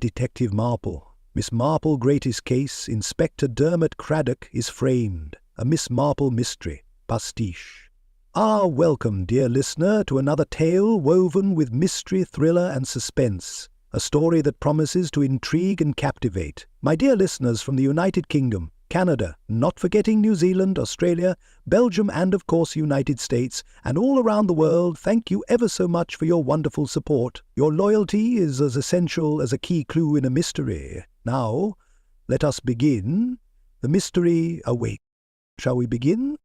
Detective Marple. Miss Marple greatest case, Inspector Dermot Craddock is framed. A Miss Marple mystery. Pastiche. Welcome, dear listener, to another tale woven with mystery, thriller and suspense. A story that promises to intrigue and captivate. My dear listeners from the United Kingdom, Canada, not forgetting New Zealand, Australia, Belgium and of course United States, and all around the world, thank you ever so much for your wonderful support. Your loyalty is as essential as a key clue in a mystery. Now, let us begin. The mystery awaits. Shall we begin?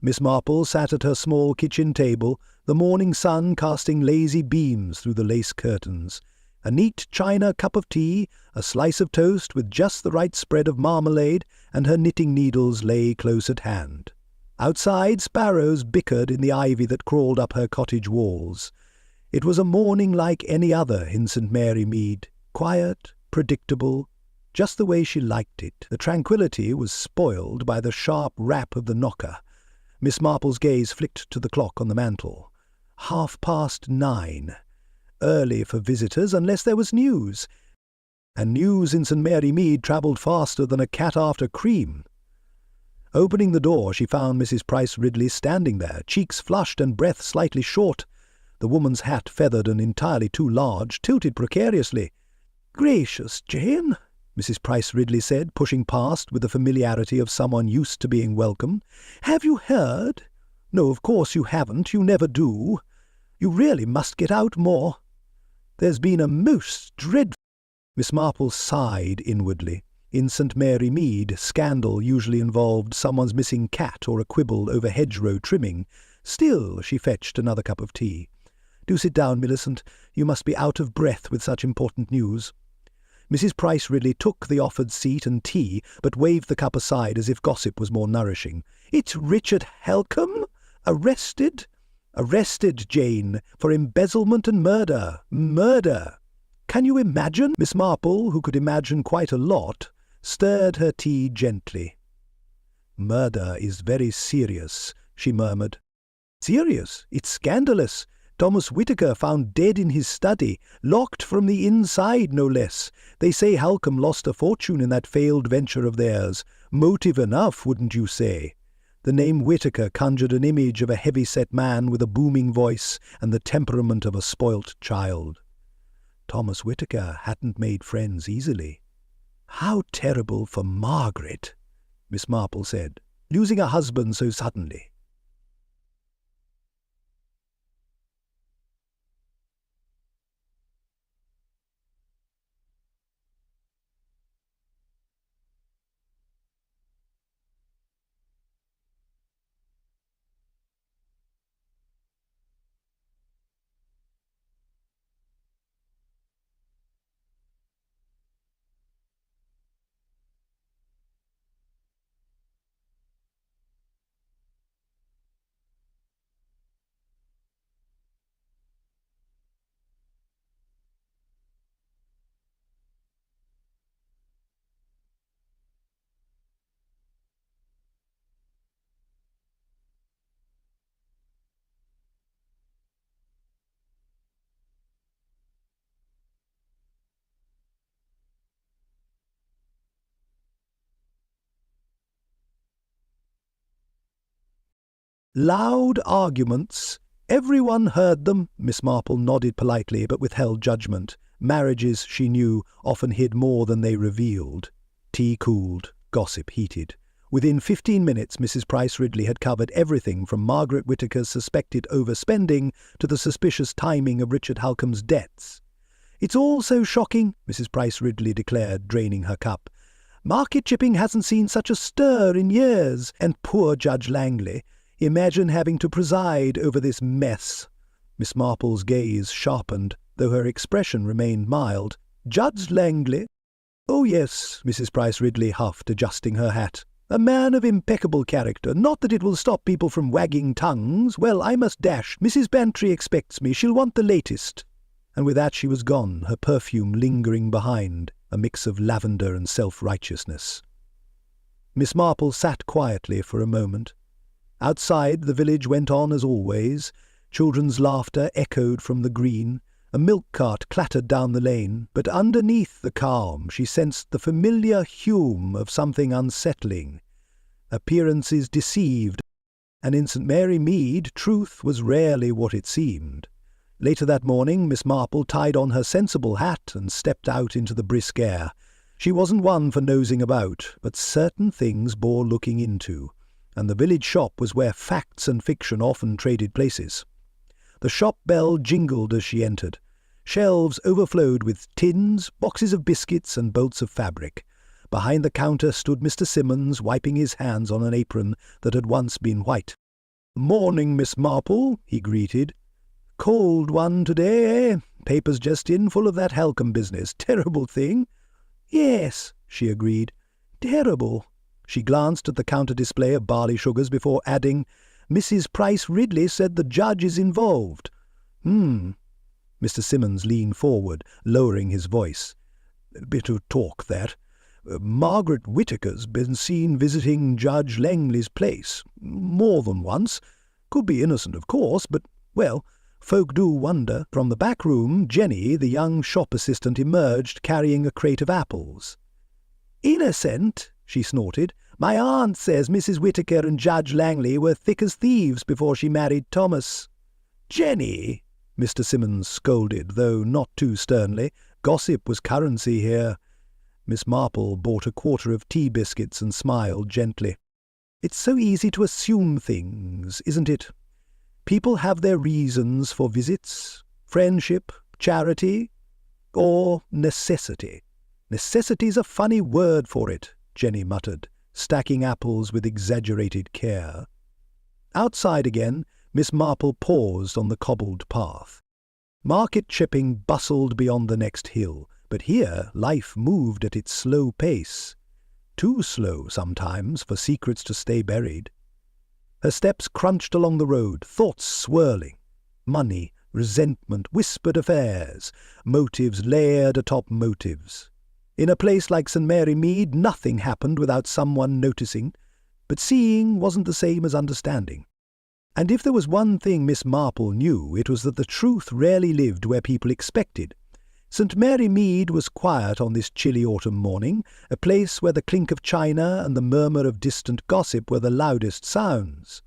Miss Marple sat at her small kitchen table, the morning sun casting lazy beams through the lace curtains. A neat china cup of tea, a slice of toast with just the right spread of marmalade, and her knitting needles lay close at hand. Outside, sparrows bickered in the ivy that crawled up her cottage walls. It was a morning like any other in St.Mary, Mead, quiet, predictable, just the way she liked it. The tranquillity was spoiled by the sharp rap of the knocker. Miss Marple's gaze flicked to the clock on the mantel. 9:30. Early for visitors unless there was news. And news in St. Mary Mead travelled faster than a cat after cream. Opening the door, she found Mrs. Price Ridley standing there, cheeks flushed and breath slightly short. The woman's hat, feathered and entirely too large, tilted precariously. "Gracious, Jane," Mrs. Price Ridley said, pushing past with the familiarity of someone used to being welcome. "Have you heard? No, of course you haven't. You never do. You really must get out more. There's been a most dreadful—" Miss Marple sighed inwardly. In St. Mary Mead, scandal usually involved someone's missing cat or a quibble over hedgerow trimming. Still, she fetched another cup of tea. "Do sit down, Millicent. You must be out of breath with such important news." Mrs. Price Ridley took the offered seat and tea, but waved the cup aside as if gossip was more nourishing. "It's Richard Halcombe? Arrested?" "Arrested, Jane, for embezzlement and murder. Murder! Can you imagine?" Miss Marple, who could imagine quite a lot, stirred her tea gently. "Murder is very serious," she murmured. "Serious? It's scandalous. Thomas Whittaker found dead in his study, locked from the inside, no less. They say Halcombe lost a fortune in that failed venture of theirs. Motive enough, wouldn't you say?" The name Whittaker conjured an image of a heavy-set man with a booming voice and the temperament of a spoilt child. Thomas Whittaker hadn't made friends easily. "How terrible for Margaret," Miss Marple said, "losing a husband so suddenly." Loud arguments. Everyone heard them. Miss Marple nodded politely, but withheld judgment. Marriages, she knew, often hid more than they revealed. Tea cooled, gossip heated. Within 15 minutes, Mrs. Price Ridley had covered everything from Margaret Whittaker's suspected overspending to the suspicious timing of Richard Halcombe's debts. "It's all so shocking," Mrs. Price Ridley declared, draining her cup. "Market chipping hasn't seen such a stir in years, and poor Judge Langley. Imagine having to preside over this mess." Miss Marple's gaze sharpened, though her expression remained mild. "Judge Langley?" "Oh, yes," Mrs. Price Ridley huffed, adjusting her hat. "A man of impeccable character. Not that it will stop people from wagging tongues. Well, I must dash. Mrs. Bantry expects me. She'll want the latest." And with that she was gone, her perfume lingering behind, a mix of lavender and self-righteousness. Miss Marple sat quietly for a moment. Outside, the village went on as always. Children's laughter echoed from the green. A milk cart clattered down the lane, but underneath the calm she sensed the familiar hume of something unsettling. Appearances deceived, and in St.Mary Mead truth was rarely what it seemed. Later that morning Miss Marple tied on her sensible hat and stepped out into the brisk air. She wasn't one for nosing about, but certain things bore looking into, and the village shop was where facts and fiction often traded places. The shop bell jingled as she entered. Shelves overflowed with tins, boxes of biscuits and bolts of fabric. Behind the counter stood Mr. Simmons, wiping his hands on an apron that had once been white. "Morning, Miss Marple," he greeted. "Cold one today, eh? Papers just in, full of that Halcombe business. Terrible thing." "Yes," she agreed. "Terrible." She glanced at the counter display of barley sugars before adding, "Mrs. Price Ridley said the judge is involved." Mr. Simmons leaned forward, lowering his voice. "Bit of talk, that. Margaret Whittaker's been seen visiting Judge Langley's place. More than once. Could be innocent, of course, but, well, folk do wonder." From the back room, Jenny, the young shop assistant, emerged, carrying a crate of apples. "Innocent?" she snorted. "My aunt says Mrs. Whittaker and Judge Langley were thick as thieves before she married Thomas." "Jenny!" Mr. Simmons scolded, though not too sternly. Gossip was currency here. Miss Marple bought a quarter of tea biscuits and smiled gently. "It's so easy to assume things, isn't it? People have their reasons for visits. Friendship, charity, or necessity." "Necessity's a funny word for it," Jenny muttered, stacking apples with exaggerated care. Outside again, Miss Marple paused on the cobbled path. Market chipping bustled beyond the next hill, but here life moved at its slow pace. Too slow, sometimes, for secrets to stay buried. Her steps crunched along the road, thoughts swirling. Money, resentment, whispered affairs, motives layered atop motives. In a place like St.Mary Mead, nothing happened without someone noticing, but seeing wasn't the same as understanding. And if there was one thing Miss Marple knew, it was that the truth rarely lived where people expected. St.Mary Mead was quiet on this chilly autumn morning, a place where the clink of china and the murmur of distant gossip were the loudest sounds.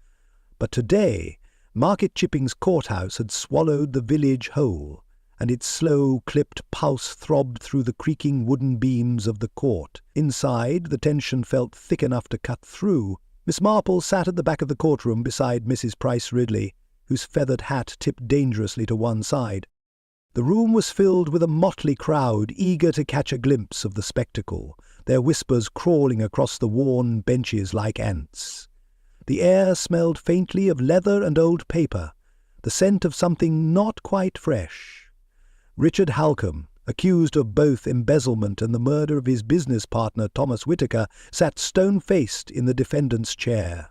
But today, Market Chipping's courthouse had swallowed the village whole, and its slow, clipped pulse throbbed through the creaking wooden beams of the court. Inside, the tension felt thick enough to cut through. Miss Marple sat at the back of the courtroom beside Mrs. Price Ridley, whose feathered hat tipped dangerously to one side. The room was filled with a motley crowd eager to catch a glimpse of the spectacle, their whispers crawling across the worn benches like ants. The air smelled faintly of leather and old paper, the scent of something not quite fresh. Richard Halcombe, accused of both embezzlement and the murder of his business partner Thomas Whittaker, sat stone-faced in the defendant's chair.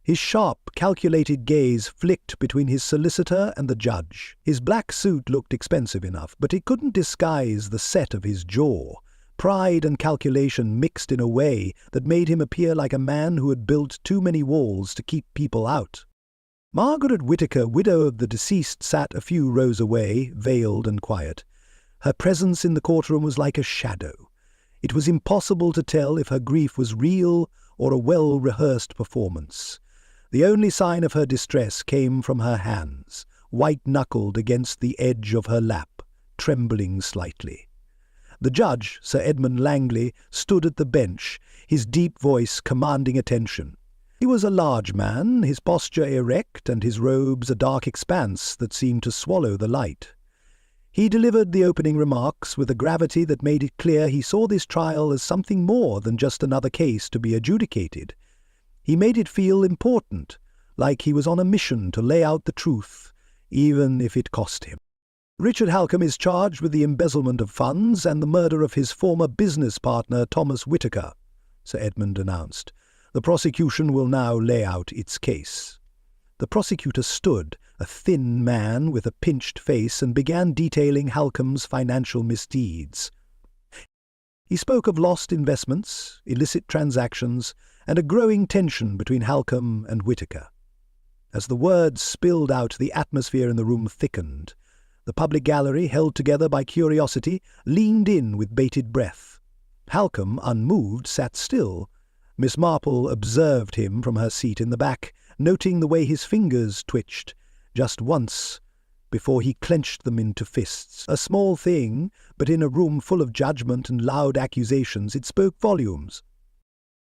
His sharp, calculated gaze flicked between his solicitor and the judge. His black suit looked expensive enough, but it couldn't disguise the set of his jaw. Pride and calculation mixed in a way that made him appear like a man who had built too many walls to keep people out. Margaret Whittaker, widow of the deceased, sat a few rows away, veiled and quiet. Her presence in the courtroom was like a shadow. It was impossible to tell if her grief was real or a well-rehearsed performance. The only sign of her distress came from her hands, white-knuckled against the edge of her lap, trembling slightly. The judge, Sir Edmund Langley, stood at the bench, his deep voice commanding attention. He was a large man, his posture erect and his robes a dark expanse that seemed to swallow the light. He delivered the opening remarks with a gravity that made it clear he saw this trial as something more than just another case to be adjudicated. He made it feel important, like he was on a mission to lay out the truth, even if it cost him. "Richard Halcombe is charged with the embezzlement of funds and the murder of his former business partner Thomas Whittaker," Sir Edmund announced. "The prosecution will now lay out its case." The prosecutor stood, a thin man with a pinched face, and began detailing Halcombe's financial misdeeds. He spoke of lost investments, illicit transactions, and a growing tension between Halcombe and Whittaker. As the words spilled out, the atmosphere in the room thickened. The public gallery, held together by curiosity, leaned in with bated breath. Halcombe, unmoved, sat still. Miss Marple observed him from her seat in the back, noting the way his fingers twitched, just once, before he clenched them into fists. A small thing, but in a room full of judgment and loud accusations it spoke volumes.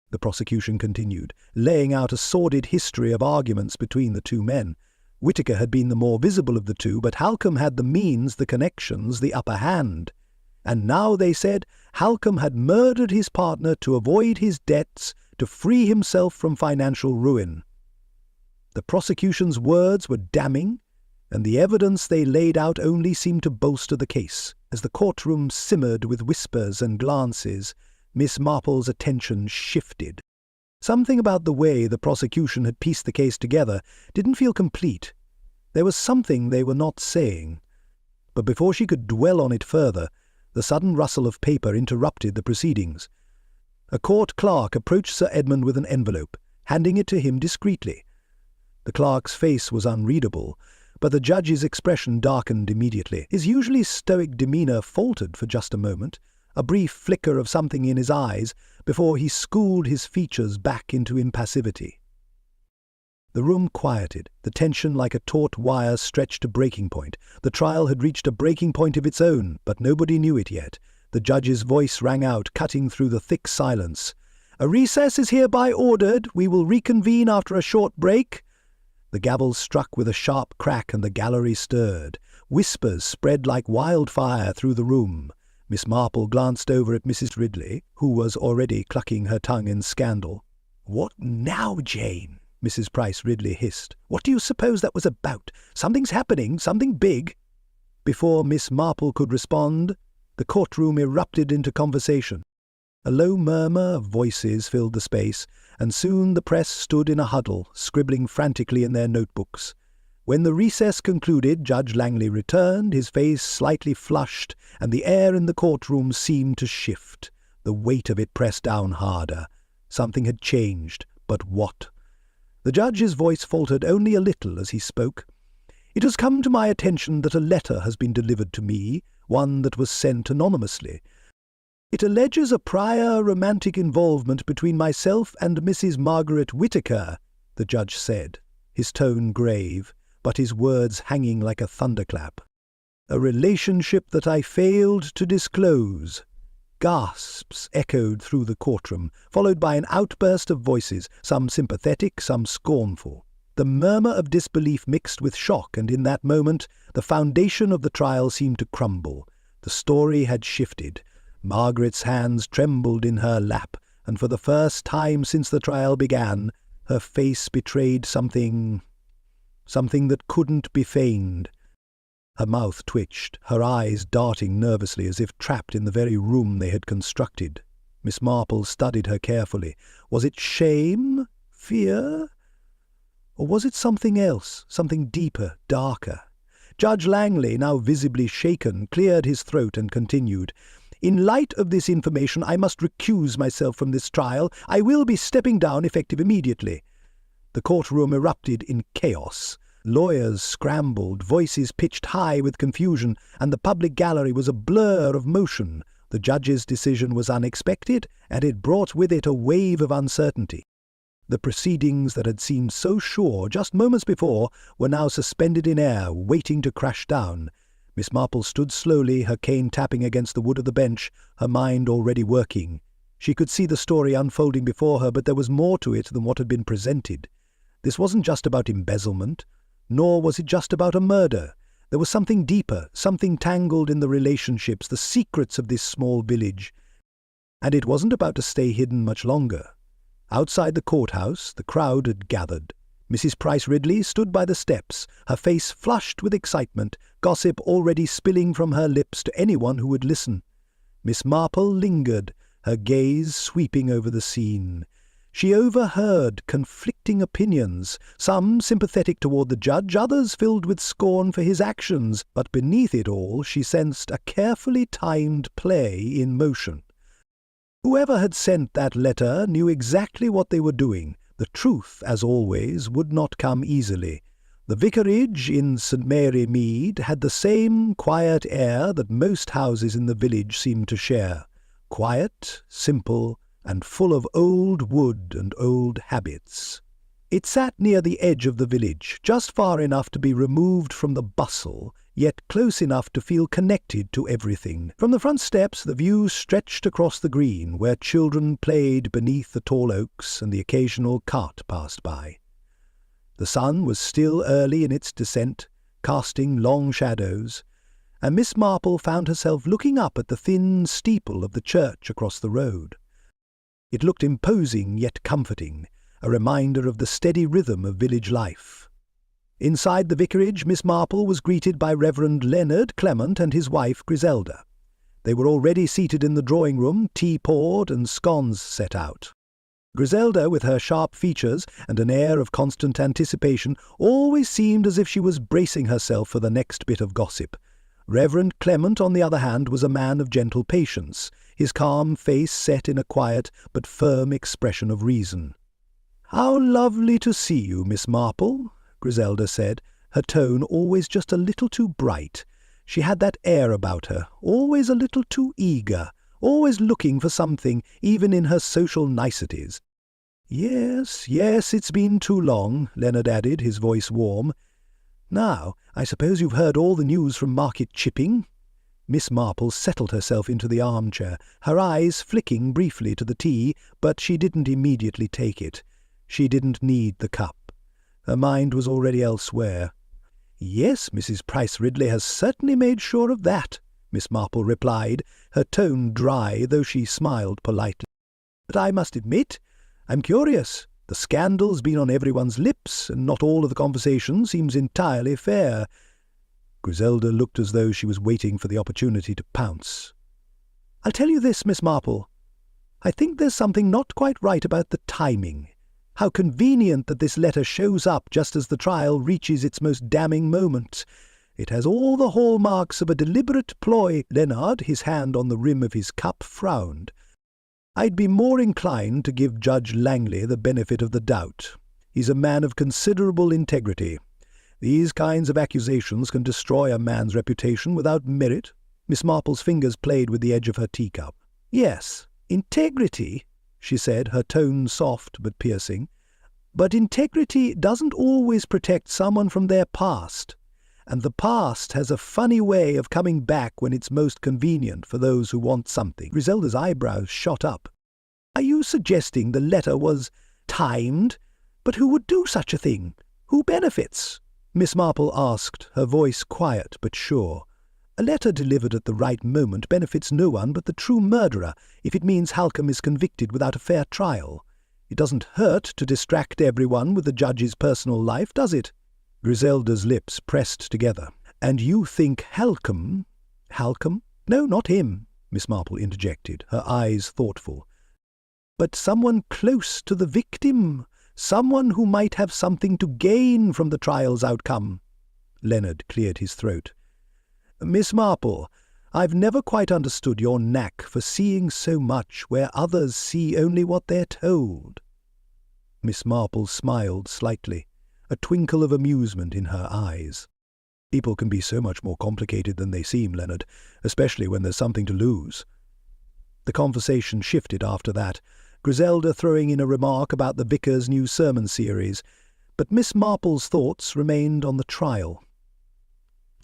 The prosecution continued, laying out a sordid history of arguments between the two men. Whittaker had been the more visible of the two, but Halcombe had the means, the connections, the upper hand. And now, they said, Halcombe had murdered his partner to avoid his debts, to free himself from financial ruin. The prosecution's words were damning, and the evidence they laid out only seemed to bolster the case. As the courtroom simmered with whispers and glances, Miss Marple's attention shifted. Something about the way the prosecution had pieced the case together didn't feel complete. There was something they were not saying. But before she could dwell on it further, the sudden rustle of paper interrupted the proceedings. A court clerk approached Sir Edmund with an envelope, handing it to him discreetly. The clerk's face was unreadable, but the judge's expression darkened immediately. His usually stoic demeanour faltered for just a moment, a brief flicker of something in his eyes, before he schooled his features back into impassivity. The room quieted, the tension like a taut wire stretched to breaking point. The trial had reached a breaking point of its own, but nobody knew it yet. The judge's voice rang out, cutting through the thick silence. "A recess is hereby ordered. We will reconvene after a short break." The gavel struck with a sharp crack and the gallery stirred. Whispers spread like wildfire through the room. Miss Marple glanced over at Mrs. Ridley, who was already clucking her tongue in scandal. "What now, Jane?" Mrs. Price Ridley hissed. "What do you suppose that was about? Something's happening, something big." Before Miss Marple could respond, the courtroom erupted into conversation. A low murmur of voices filled the space, and soon the press stood in a huddle, scribbling frantically in their notebooks. When the recess concluded, Judge Langley returned, his face slightly flushed, and the air in the courtroom seemed to shift. The weight of it pressed down harder. Something had changed, but what? The judge's voice faltered only a little as he spoke. "It has come to my attention that a letter has been delivered to me, one that was sent anonymously. It alleges a prior romantic involvement between myself and Mrs. Margaret Whittaker," the judge said, his tone grave, but his words hanging like a thunderclap. "A relationship that I failed to disclose." Gasps echoed through the courtroom, followed by an outburst of voices, some sympathetic, some scornful. The murmur of disbelief mixed with shock, and in that moment the foundation of the trial seemed to crumble. The story had shifted. Margaret's hands trembled in her lap, and for the first time since the trial began, her face betrayed something that couldn't be feigned. Her mouth twitched, her eyes darting nervously as if trapped in the very room they had constructed. Miss Marple studied her carefully. Was it shame? Fear? Or was it something else, something deeper, darker? Judge Langley, now visibly shaken, cleared his throat and continued. "In light of this information, I must recuse myself from this trial. I will be stepping down effective immediately." The courtroom erupted in chaos. Lawyers scrambled, voices pitched high with confusion, and the public gallery was a blur of motion. The judge's decision was unexpected, and it brought with it a wave of uncertainty. The proceedings that had seemed so sure just moments before were now suspended in air, waiting to crash down. Miss Marple stood slowly, her cane tapping against the wood of the bench, her mind already working. She could see the story unfolding before her, but there was more to it than what had been presented. This wasn't just about embezzlement, nor was it just about a murder. There was something deeper, something tangled in the relationships, the secrets of this small village. And it wasn't about to stay hidden much longer. Outside the courthouse, the crowd had gathered. Mrs. Price Ridley stood by the steps, her face flushed with excitement, gossip already spilling from her lips to anyone who would listen. Miss Marple lingered, her gaze sweeping over the scene. She overheard conflicting opinions, some sympathetic toward the judge, others filled with scorn for his actions, but beneath it all she sensed a carefully timed play in motion. Whoever had sent that letter knew exactly what they were doing. The truth, as always, would not come easily. The vicarage in St.Mary, Mead, had the same quiet air that most houses in the village seemed to share. Quiet, simple, and full of old wood and old habits. It sat near the edge of the village, just far enough to be removed from the bustle, yet close enough to feel connected to everything. From the front steps the view stretched across the green, where children played beneath the tall oaks and the occasional cart passed by. The sun was still early in its descent, casting long shadows, and Miss Marple found herself looking up at the thin steeple of the church across the road. It looked imposing yet comforting, a reminder of the steady rhythm of village life. Inside the vicarage, Miss Marple was greeted by Reverend Leonard Clement and his wife Griselda. They were already seated in the drawing-room, tea poured and scones set out. Griselda, with her sharp features and an air of constant anticipation, always seemed as if she was bracing herself for the next bit of gossip. Reverend Clement, on the other hand, was a man of gentle patience, his calm face set in a quiet but firm expression of reason. "How lovely to see you, Miss Marple," Griselda said, her tone always just a little too bright. She had that air about her, always a little too eager, always looking for something, even in her social niceties. "Yes, it's been too long," Leonard added, his voice warm. "Now, I suppose you've heard all the news from Market Chipping?" Miss Marple settled herself into the armchair, her eyes flicking briefly to the tea, but she didn't immediately take it. She didn't need the cup. Her mind was already elsewhere. "Yes, Mrs. Price Ridley has certainly made sure of that," Miss Marple replied, her tone dry, though she smiled politely. "But I must admit, I'm curious. The scandal's been on everyone's lips, and not all of the conversation seems entirely fair." Griselda looked as though she was waiting for the opportunity to pounce. "I'll tell you this, Miss Marple. I think there's something not quite right about the timing. How convenient that this letter shows up just as the trial reaches its most damning moment. It has all the hallmarks of a deliberate ploy." Leonard, his hand on the rim of his cup, frowned. "I'd be more inclined to give Judge Langley the benefit of the doubt. He's a man of considerable integrity. These kinds of accusations can destroy a man's reputation without merit." Miss Marple's fingers played with the edge of her teacup. "Yes, integrity," she said, her tone soft but piercing. "But integrity doesn't always protect someone from their past. And the past has a funny way of coming back when it's most convenient for those who want something." Griselda's eyebrows shot up. "Are you suggesting the letter was timed? But who would do such a thing? Who benefits?" Miss Marple asked, her voice quiet but sure. "A letter delivered at the right moment benefits no one but the true murderer, if it means Halcombe is convicted without a fair trial. It doesn't hurt to distract everyone with the judge's personal life, does it?" Griselda's lips pressed together. "And you think Halcombe—" "Halcombe? No, not him," Miss Marple interjected, her eyes thoughtful. "But someone close to the victim, someone who might have something to gain from the trial's outcome." Leonard cleared his throat. "Miss Marple, I've never quite understood your knack for seeing so much where others see only what they're told." Miss Marple smiled slightly, a twinkle of amusement in her eyes. "People can be so much more complicated than they seem, Leonard, especially when there's something to lose." The conversation shifted after that, Griselda throwing in a remark about the vicar's new sermon series, but Miss Marple's thoughts remained on the trial.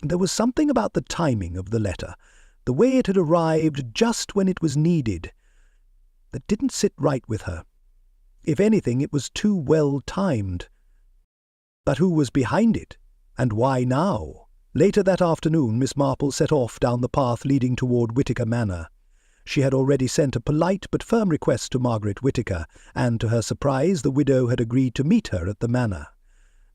There was something about the timing of the letter, the way it had arrived just when it was needed, that didn't sit right with her. If anything, it was too well timed. But who was behind it, and why now? Later that afternoon Miss Marple set off down the path leading toward Whittaker Manor. She had already sent a polite but firm request to Margaret Whittaker, and to her surprise the widow had agreed to meet her at the manor.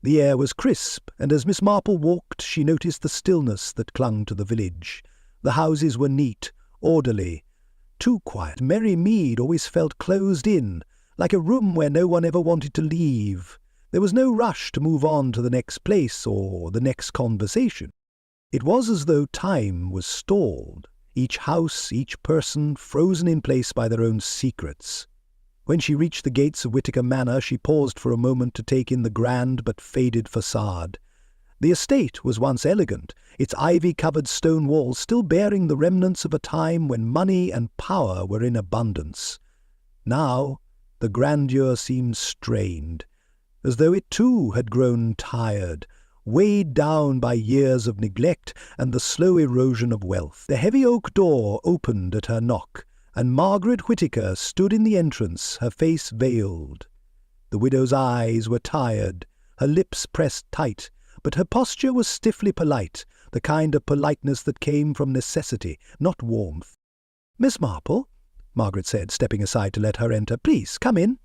The air was crisp, and as Miss Marple walked she noticed the stillness that clung to the village. The houses were neat, orderly, too quiet. Merry Mead always felt closed in, like a room where no one ever wanted to leave. There was no rush to move on to the next place or the next conversation. It was as though time was stalled, each house, each person frozen in place by their own secrets. When she reached the gates of Whittaker Manor she paused for a moment to take in the grand but faded facade. The estate was once elegant, its ivy-covered stone walls still bearing the remnants of a time when money and power were in abundance. Now the grandeur seemed strained, as though it too had grown tired, weighed down by years of neglect and the slow erosion of wealth. The heavy oak door opened at her knock, and Margaret Whittaker stood in the entrance, her face veiled. The widow's eyes were tired, her lips pressed tight, but her posture was stiffly polite, the kind of politeness that came from necessity, not warmth. "Miss Marple," Margaret said, stepping aside to let her enter, "please, come in."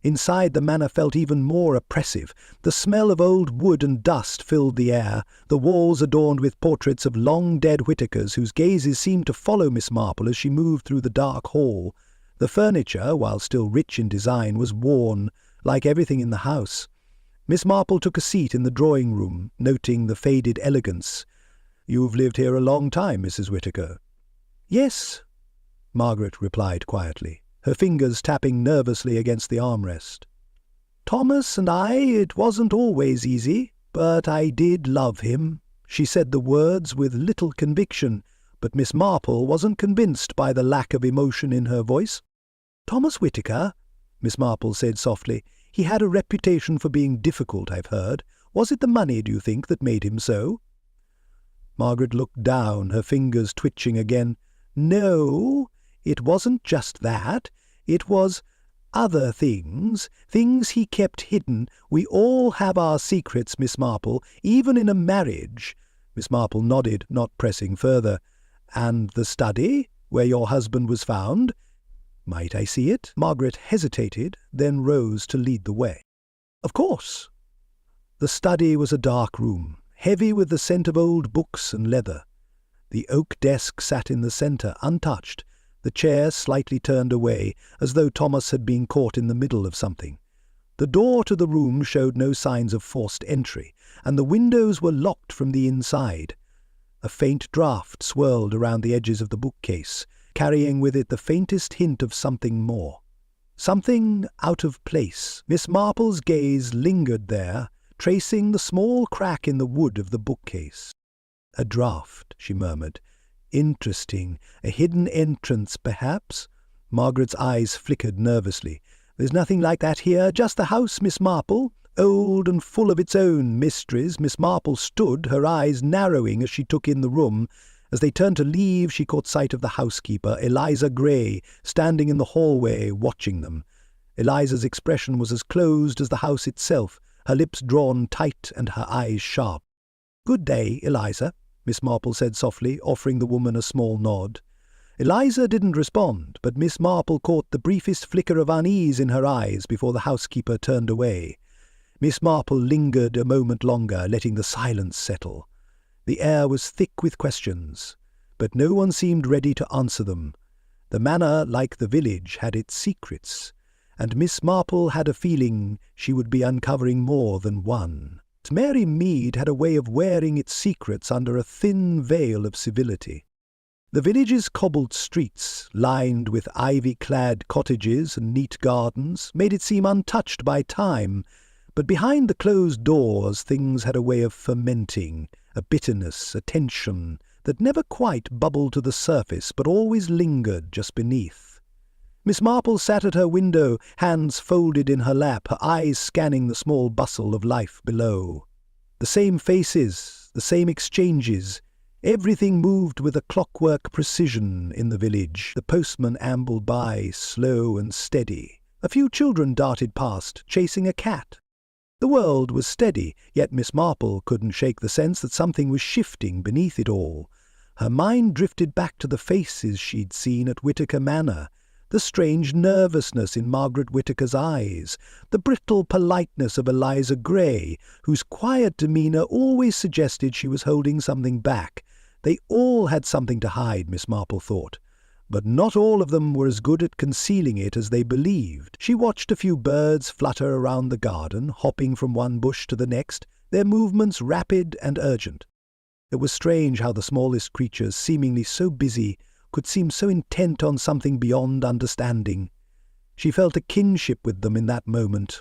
Inside the manor felt even more oppressive. The smell of old wood and dust filled the air, the walls adorned with portraits of long-dead Whittakers whose gazes seemed to follow Miss Marple as she moved through the dark hall. The furniture, while still rich in design, was worn, like everything in the house. Miss Marple took a seat in the drawing-room, noting the faded elegance. "You've lived here a long time, Mrs. Whittaker." "Yes," Margaret replied quietly, her fingers tapping nervously against the armrest. "Thomas and it wasn't always easy, but I did love him." She said the words with little conviction, but Miss Marple wasn't convinced by the lack of emotion in her voice. "Thomas Whittaker," Miss Marple said softly, "he had a reputation for being difficult, I've heard. Was it the money, do you think, that made him so?" Margaret looked down, her fingers twitching again. "No, it wasn't just that. It was other things he kept hidden. We all have our secrets, Miss Marple, even in a marriage." Miss Marple nodded, not pressing further. "And the study, where your husband was found? Might I see it?" Margaret hesitated, then rose to lead the way. "Of course." The study was a dark room, heavy with the scent of old books and leather. The oak desk sat in the centre, untouched, the chair slightly turned away, as though Thomas had been caught in the middle of something. The door to the room showed no signs of forced entry, and the windows were locked from the inside. A faint draught swirled around the edges of the bookcase, carrying with it the faintest hint of something more. Something out of place. Miss Marple's gaze lingered there, tracing the small crack in the wood of the bookcase. "A draught," she murmured. "Interesting. A hidden entrance, perhaps?" Margaret's eyes flickered nervously. "There's nothing like that here, just the house, Miss Marple. Old and full of its own mysteries." Miss Marple stood, her eyes narrowing as she took in the room. As they turned to leave, she caught sight of the housekeeper, Eliza Gray, standing in the hallway, watching them. Eliza's expression was as closed as the house itself, her lips drawn tight and her eyes sharp. "Good day, Eliza," Miss Marple said softly, offering the woman a small nod. Eliza didn't respond, but Miss Marple caught the briefest flicker of unease in her eyes before the housekeeper turned away. Miss Marple lingered a moment longer, letting the silence settle. The air was thick with questions, but no one seemed ready to answer them. The manor, like the village, had its secrets, and Miss Marple had a feeling she would be uncovering more than one. St.Mary Mead had a way of wearing its secrets under a thin veil of civility. The village's cobbled streets, lined with ivy-clad cottages and neat gardens, made it seem untouched by time, but behind the closed doors things had a way of fermenting, a bitterness, a tension, that never quite bubbled to the surface but always lingered just beneath. Miss Marple sat at her window, hands folded in her lap, her eyes scanning the small bustle of life below. The same faces, the same exchanges. Everything moved with a clockwork precision in the village. The postman ambled by, slow and steady. A few children darted past, chasing a cat. The world was steady, yet Miss Marple couldn't shake the sense that something was shifting beneath it all. Her mind drifted back to the faces she'd seen at Whittaker Manor, the strange nervousness in Margaret Whittaker's eyes, the brittle politeness of Eliza Gray, whose quiet demeanour always suggested she was holding something back. They all had something to hide, Miss Marple thought, but not all of them were as good at concealing it as they believed. She watched a few birds flutter around the garden, hopping from one bush to the next, their movements rapid and urgent. It was strange how the smallest creatures, seemingly so busy, could seem so intent on something beyond understanding. She felt a kinship with them in that moment.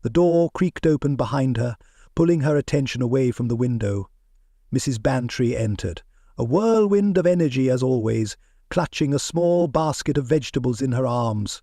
The door creaked open behind her. pulling her attention away from the window. Mrs. Bantry entered, a whirlwind of energy as always, clutching a small basket of vegetables in her arms.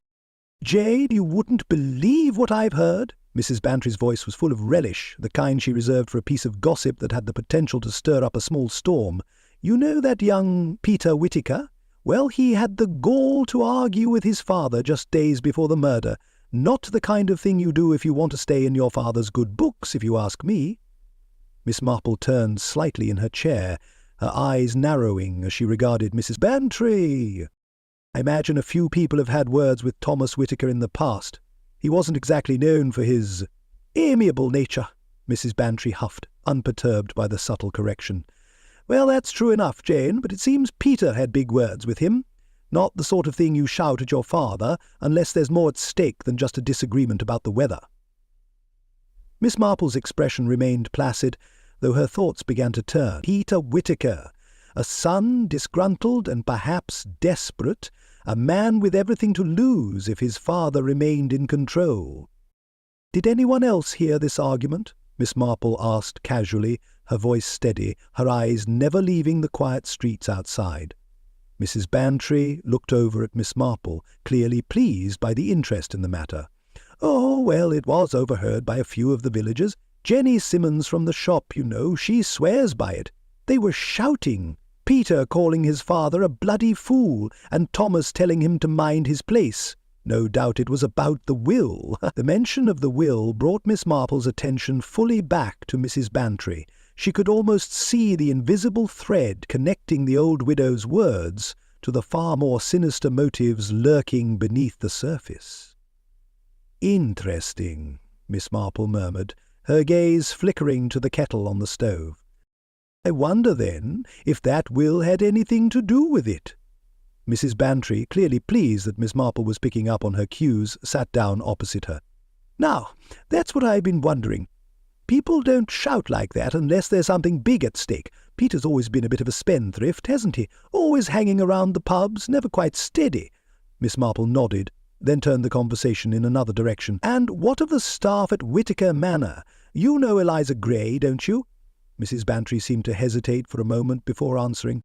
"Jane, you wouldn't believe what I've heard." Mrs. Bantry's voice was full of relish, the kind she reserved for a piece of gossip that had the potential to stir up a small storm. "You know that young Peter Whittaker? Well, he had the gall to argue with his father just days before the murder. Not the kind of thing you do if you want to stay in your father's good books, if you ask me." Miss Marple turned slightly in her chair, her eyes narrowing as she regarded Mrs. Bantry. "I imagine a few people have had words with Thomas Whittaker in the past. He wasn't exactly known for his amiable nature," Mrs. Bantry huffed, unperturbed by the subtle correction. "Well, that's true enough, Jane, but it seems Peter had big words with him. Not the sort of thing you shout at your father, unless there's more at stake than just a disagreement about the weather." Miss Marple's expression remained placid, though her thoughts began to turn. Peter Whittaker, a son disgruntled and perhaps desperate, a man with everything to lose if his father remained in control. "Did anyone else hear this argument?" Miss Marple asked casually, her voice steady, her eyes never leaving the quiet streets outside. Mrs. Bantry looked over at Miss Marple, clearly pleased by the interest in the matter. "Oh, well, it was overheard by a few of the villagers. Jenny Simmons from the shop, you know, she swears by it. They were shouting, Peter calling his father a bloody fool, and Thomas telling him to mind his place. No doubt it was about the will." The mention of the will brought Miss Marple's attention fully back to Mrs. Bantry. She could almost see the invisible thread connecting the old widow's words to the far more sinister motives lurking beneath the surface. "Interesting," Miss Marple murmured, her gaze flickering to the kettle on the stove. "I wonder, then, if that will had anything to do with it." Mrs. Bantry, clearly pleased that Miss Marple was picking up on her cues, sat down opposite her. "Now, that's what I've been wondering. People don't shout like that unless there's something big at stake. Peter's always been a bit of a spendthrift, hasn't he? Always hanging around the pubs, never quite steady." Miss Marple nodded, then turned the conversation in another direction. "And what of the staff at Whittaker Manor? You know Eliza Gray, don't you?" Mrs. Bantry seemed to hesitate for a moment before answering.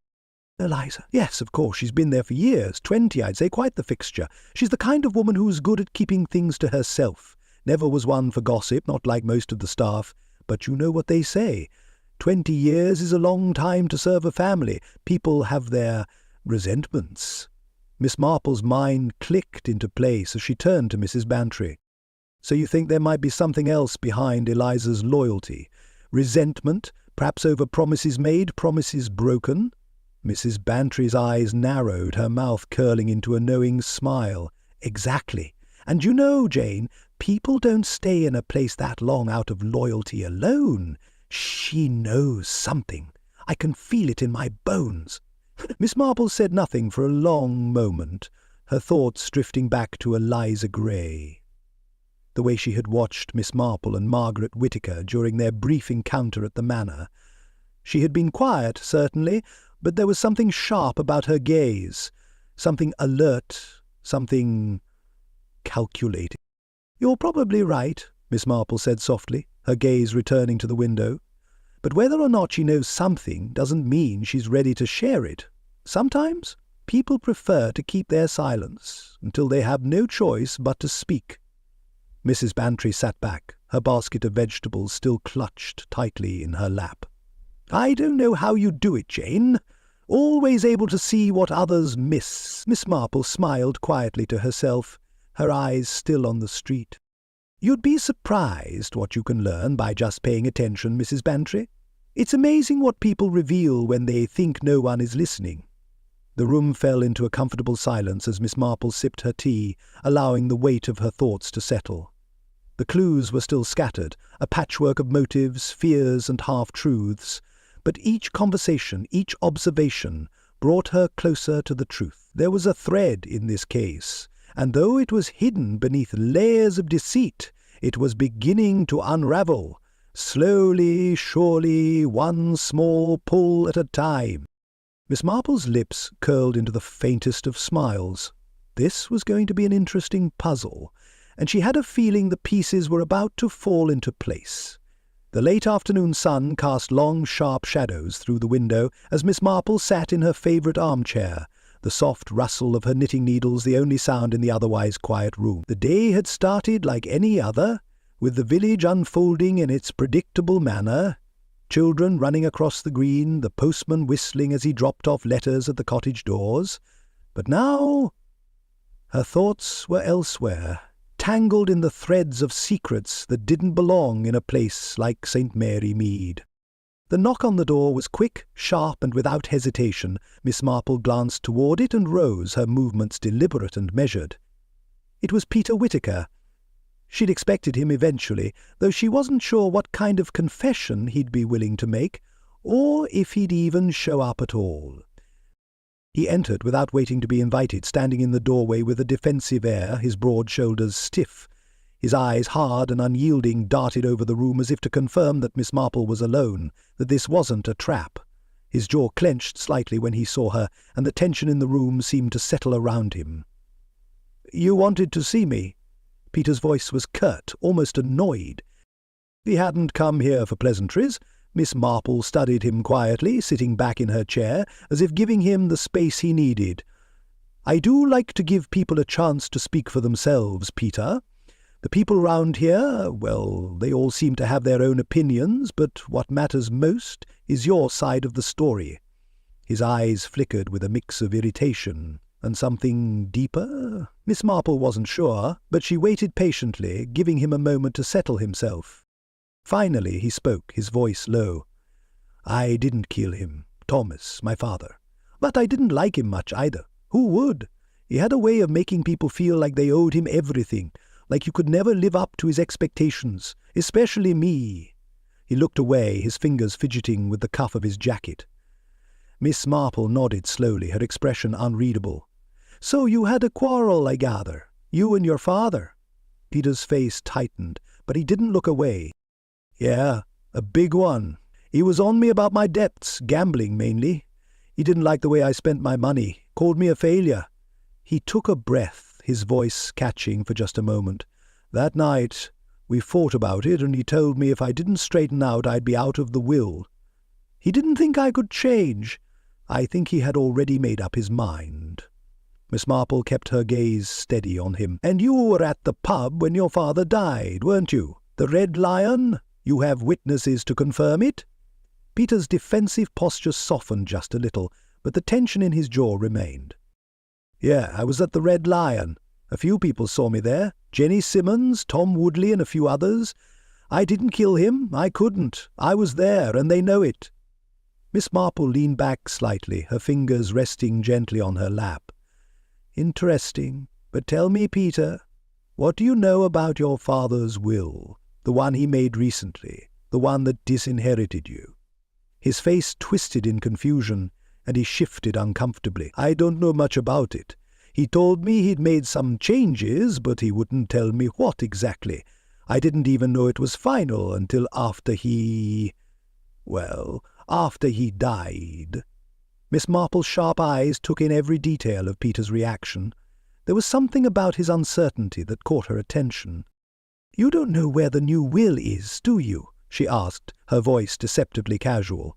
"Eliza? Yes, of course, she's been there for years, 20, I'd say, quite the fixture. She's the kind of woman who's good at keeping things to herself. Never was one for gossip, not like most of the staff. But you know what they say. 20 years is a long time to serve a family. People have their resentments." Miss Marple's mind clicked into place as she turned to Mrs. Bantry. "So you think there might be something else behind Eliza's loyalty? Resentment, perhaps over promises made, promises broken?" Mrs. Bantry's eyes narrowed, her mouth curling into a knowing smile. "Exactly. And you know, Jane, people don't stay in a place that long out of loyalty alone. She knows something. I can feel it in my bones." Miss Marple said nothing for a long moment, her thoughts drifting back to Eliza Gray. The way she had watched Miss Marple and Margaret Whittaker during their brief encounter at the manor. She had been quiet, certainly, but there was something sharp about her gaze, something alert, something calculating. "You're probably right," Miss Marple said softly, her gaze returning to the window. "But whether or not she knows something doesn't mean she's ready to share it. Sometimes people prefer to keep their silence until they have no choice but to speak." Mrs. Bantry sat back, her basket of vegetables still clutched tightly in her lap. "I don't know how you do it, Jane. Always able to see what others miss." Miss Marple smiled quietly to herself, her eyes still on the street. "You'd be surprised what you can learn by just paying attention, Mrs. Bantry. It's amazing what people reveal when they think no one is listening." The room fell into a comfortable silence as Miss Marple sipped her tea, allowing the weight of her thoughts to settle. The clues were still scattered, a patchwork of motives, fears, and half-truths, but each conversation, each observation, brought her closer to the truth. There was a thread in this case, and though it was hidden beneath layers of deceit, it was beginning to unravel, slowly, surely, one small pull at a time. Miss Marple's lips curled into the faintest of smiles. This was going to be an interesting puzzle, and she had a feeling the pieces were about to fall into place. The late afternoon sun cast long, sharp shadows through the window as Miss Marple sat in her favourite armchair, the soft rustle of her knitting needles the only sound in the otherwise quiet room. The day had started like any other, with the village unfolding in its predictable manner, children running across the green, the postman whistling as he dropped off letters at the cottage doors. But now her thoughts were elsewhere, tangled in the threads of secrets that didn't belong in a place like St.Mary, Mead. The knock on the door was quick, sharp, and without hesitation. Miss Marple glanced toward it and rose, her movements deliberate and measured. It was Peter Whittaker. She'd expected him eventually, though she wasn't sure what kind of confession he'd be willing to make, or if he'd even show up at all. He entered without waiting to be invited, standing in the doorway with a defensive air, his broad shoulders stiff. His eyes, hard and unyielding, darted over the room as if to confirm that Miss Marple was alone, that this wasn't a trap. His jaw clenched slightly when he saw her, and the tension in the room seemed to settle around him. "You wanted to see me?" Peter's voice was curt, almost annoyed. He hadn't come here for pleasantries. Miss Marple studied him quietly, sitting back in her chair, as if giving him the space he needed. "I do like to give people a chance to speak for themselves, Peter. The people round here, well, they all seem to have their own opinions, but what matters most is your side of the story." His eyes flickered with a mix of irritation and something deeper. Miss Marple wasn't sure, but she waited patiently, giving him a moment to settle himself. Finally he spoke, his voice low. "I didn't kill him, Thomas, my father. But I didn't like him much either. Who would? He had a way of making people feel like they owed him everything, like you could never live up to his expectations, especially me." He looked away, his fingers fidgeting with the cuff of his jacket. Miss Marple nodded slowly, her expression unreadable. "So you had a quarrel, I gather, you and your father?" Peter's face tightened, but he didn't look away. "Yeah, a big one. He was on me about my debts, gambling mainly. He didn't like the way I spent my money, called me a failure." He took a breath, his voice catching for just a moment. "That night we fought about it, and he told me if I didn't straighten out I'd be out of the will. He didn't think I could change. I think he had already made up his mind." Miss Marple kept her gaze steady on him. "And you were at the pub when your father died, weren't you? The Red Lion? You have witnesses to confirm it?" Peter's defensive posture softened just a little, but the tension in his jaw remained. "Yeah, I was at the Red Lion. A few people saw me there. Jenny Simmons, Tom Woodley, and a few others. I didn't kill him. I couldn't. I was there, and they know it." Miss Marple leaned back slightly, her fingers resting gently on her lap. "Interesting. But tell me, Peter, what do you know about your father's will? The one he made recently, the one that disinherited you?" His face twisted in confusion, and he shifted uncomfortably. "I don't know much about it. He told me he'd made some changes, but he wouldn't tell me what exactly. I didn't even know it was final until after he died." Miss Marple's sharp eyes took in every detail of Peter's reaction. There was something about his uncertainty that caught her attention. "You don't know where the new will is, do you?" she asked, her voice deceptively casual.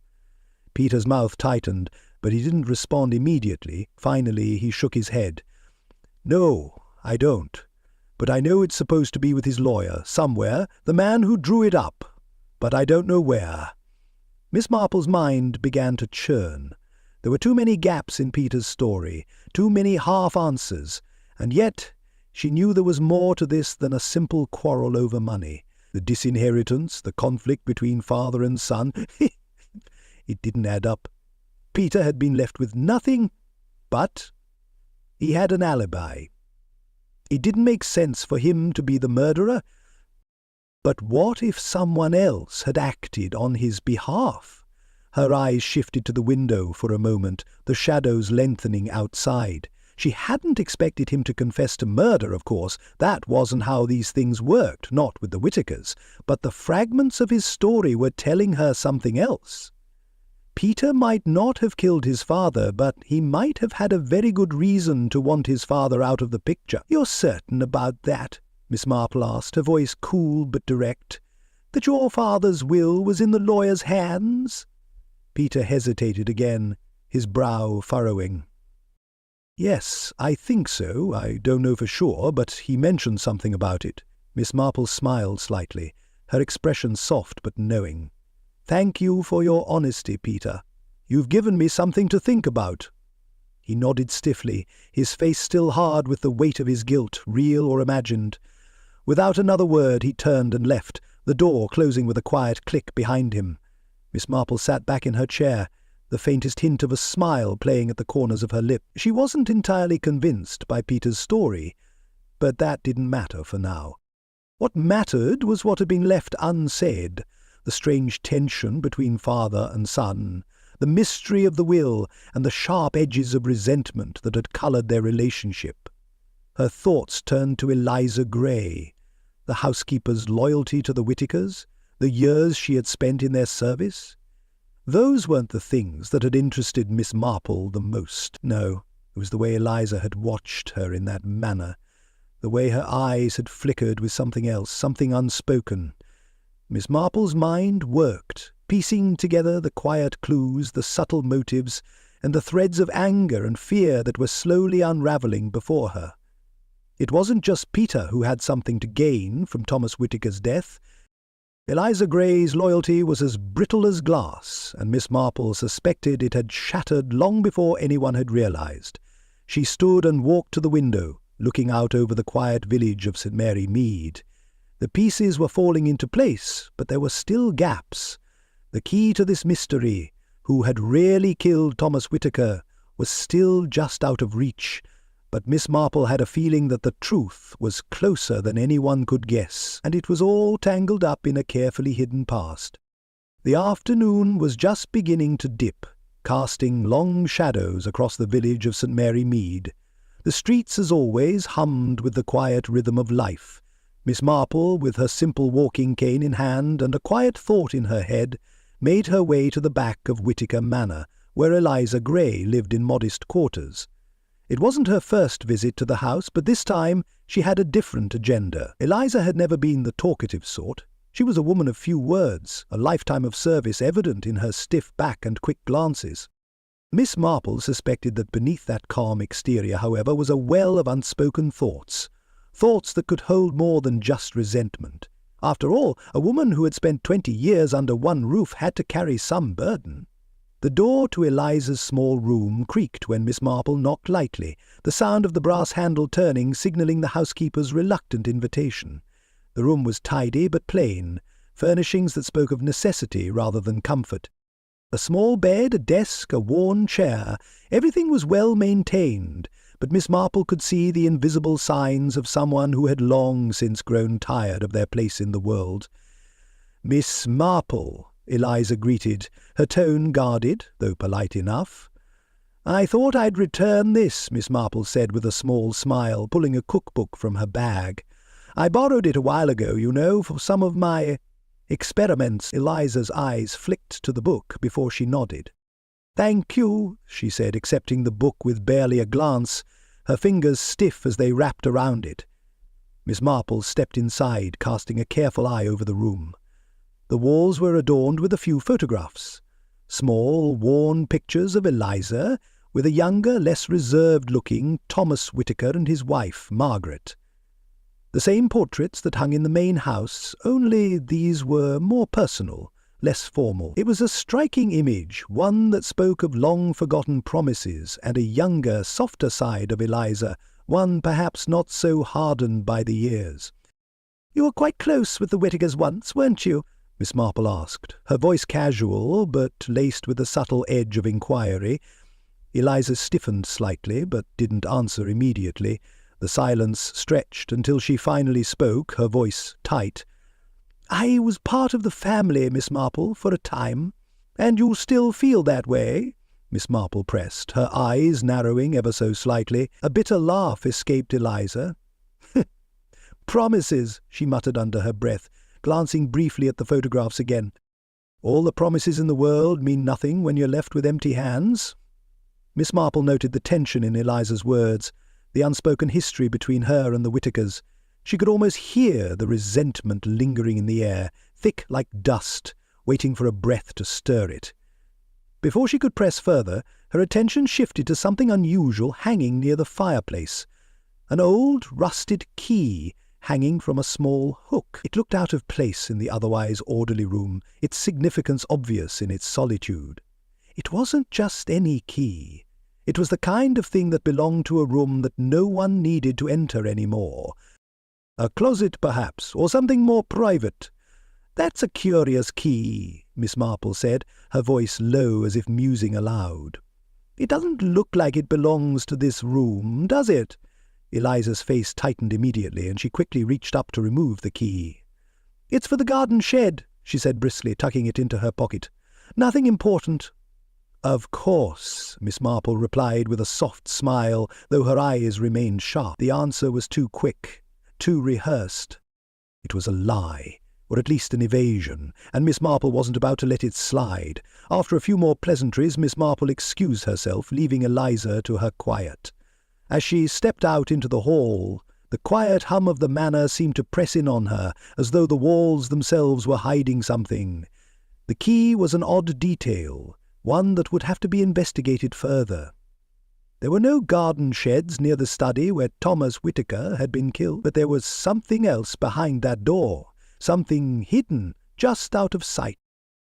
Peter's mouth tightened, but he didn't respond immediately. Finally he shook his head. "No, I don't. But I know it's supposed to be with his lawyer, somewhere, the man who drew it up. But I don't know where." Miss Marple's mind began to churn. There were too many gaps in Peter's story, too many half-answers, and yet she knew there was more to this than a simple quarrel over money. The disinheritance, the conflict between father and son, it didn't add up. Peter had been left with nothing, but he had an alibi. It didn't make sense for him to be the murderer, but what if someone else had acted on his behalf? Her eyes shifted to the window for a moment, the shadows lengthening outside. She hadn't expected him to confess to murder, of course. That wasn't how these things worked, not with the Whittakers. But the fragments of his story were telling her something else. Peter might not have killed his father, but he might have had a very good reason to want his father out of the picture. "You're certain about that?" Miss Marple asked, her voice cool but direct. That your father's will was in the lawyer's hands?" Peter hesitated again, his brow furrowing. "Yes, I think so. I don't know for sure, but he mentioned something about it." Miss Marple smiled slightly, her expression soft but knowing. "Thank you for your honesty, Peter. You've given me something to think about." He nodded stiffly, his face still hard with the weight of his guilt, real or imagined. Without another word he turned and left, the door closing with a quiet click behind him. Miss Marple sat back in her chair, the faintest hint of a smile playing at the corners of her lip. She wasn't entirely convinced by Peter's story, but that didn't matter for now. What mattered was what had been left unsaid, the strange tension between father and son, the mystery of the will, and the sharp edges of resentment that had coloured their relationship. Her thoughts turned to Eliza Gray, the housekeeper's loyalty to the Whitakers, the years she had spent in their service. Those weren't the things that had interested Miss Marple the most. No, it was the way Eliza had watched her in that manner, the way her eyes had flickered with something else, something unspoken. Miss Marple's mind worked, piecing together the quiet clues, the subtle motives, and the threads of anger and fear that were slowly unravelling before her. It wasn't just Peter who had something to gain from Thomas Whittaker's death. Eliza Gray's loyalty was as brittle as glass, and Miss Marple suspected it had shattered long before anyone had realized. She stood and walked to the window, looking out over the quiet village of St.Mary, Mead. The pieces were falling into place, but there were still gaps. The key to this mystery, who had really killed Thomas Whittaker, was still just out of reach, but Miss Marple had a feeling that the truth was closer than anyone could guess, and it was all tangled up in a carefully hidden past. The afternoon was just beginning to dip, casting long shadows across the village of St.Mary, Mead. The streets, as always, hummed with the quiet rhythm of life. Miss Marple, with her simple walking cane in hand and a quiet thought in her head, made her way to the back of Whittaker Manor, where Eliza Gray lived in modest quarters. It wasn't her first visit to the house, but this time she had a different agenda. Eliza had never been the talkative sort. She was a woman of few words, a lifetime of service evident in her stiff back and quick glances. Miss Marple suspected that beneath that calm exterior, however, was a well of unspoken thoughts, thoughts that could hold more than just resentment. After all, a woman who had spent 20 years under one roof had to carry some burden. The door to Eliza's small room creaked when Miss Marple knocked lightly, the sound of the brass handle turning signalling the housekeeper's reluctant invitation. The room was tidy but plain, furnishings that spoke of necessity rather than comfort. A small bed, a desk, a worn chair, everything was well maintained, but Miss Marple could see the invisible signs of someone who had long since grown tired of their place in the world. "Miss Marple," Eliza greeted, her tone guarded, though polite enough. "I thought I'd return this," Miss Marple said with a small smile, pulling a cookbook from her bag. "I borrowed it a while ago, you know, for some of my experiments." Eliza's eyes flicked to the book before she nodded. "Thank you," she said, accepting the book with barely a glance, her fingers stiff as they wrapped around it. Miss Marple stepped inside, casting a careful eye over the room. The walls were adorned with a few photographs, small, worn pictures of Eliza, with a younger, less reserved-looking Thomas Whittaker and his wife, Margaret. The same portraits that hung in the main house, only these were more personal, less formal. It was a striking image, one that spoke of long-forgotten promises and a younger, softer side of Eliza, one perhaps not so hardened by the years. "You were quite close with the Whittakers once, weren't you?" Miss Marple asked, her voice casual, but laced with a subtle edge of inquiry. Eliza stiffened slightly, but didn't answer immediately. The silence stretched until she finally spoke, her voice tight. "I was part of the family, Miss Marple, for a time. And you still feel that way?" Miss Marple pressed, her eyes narrowing ever so slightly. A bitter laugh escaped Eliza. "Promises," she muttered under her breath, glancing briefly at the photographs again. "All the promises in the world mean nothing when you're left with empty hands." Miss Marple noted the tension in Eliza's words, the unspoken history between her and the Whittakers. She could almost hear the resentment lingering in the air, thick like dust, waiting for a breath to stir it. Before she could press further, her attention shifted to something unusual hanging near the fireplace. An old, rusted key hanging from a small hook. It looked out of place in the otherwise orderly room, its significance obvious in its solitude. It wasn't just any key. It was the kind of thing that belonged to a room that no one needed to enter any more. A closet, perhaps, or something more private. "That's a curious key," Miss Marple said, her voice low as if musing aloud. "It doesn't look like it belongs to this room, does it?" Eliza's face tightened immediately, and she quickly reached up to remove the key. "It's for the garden shed," she said briskly, tucking it into her pocket. "Nothing important." "Of course," Miss Marple replied with a soft smile, though her eyes remained sharp. The answer was too quick, too rehearsed. It was a lie, or at least an evasion, and Miss Marple wasn't about to let it slide. After a few more pleasantries, Miss Marple excused herself, leaving Eliza to her quiet. As she stepped out into the hall, the quiet hum of the manor seemed to press in on her, as though the walls themselves were hiding something. The key was an odd detail, one that would have to be investigated further. There were no garden sheds near the study where Thomas Whittaker had been killed, but there was something else behind that door, something hidden, just out of sight.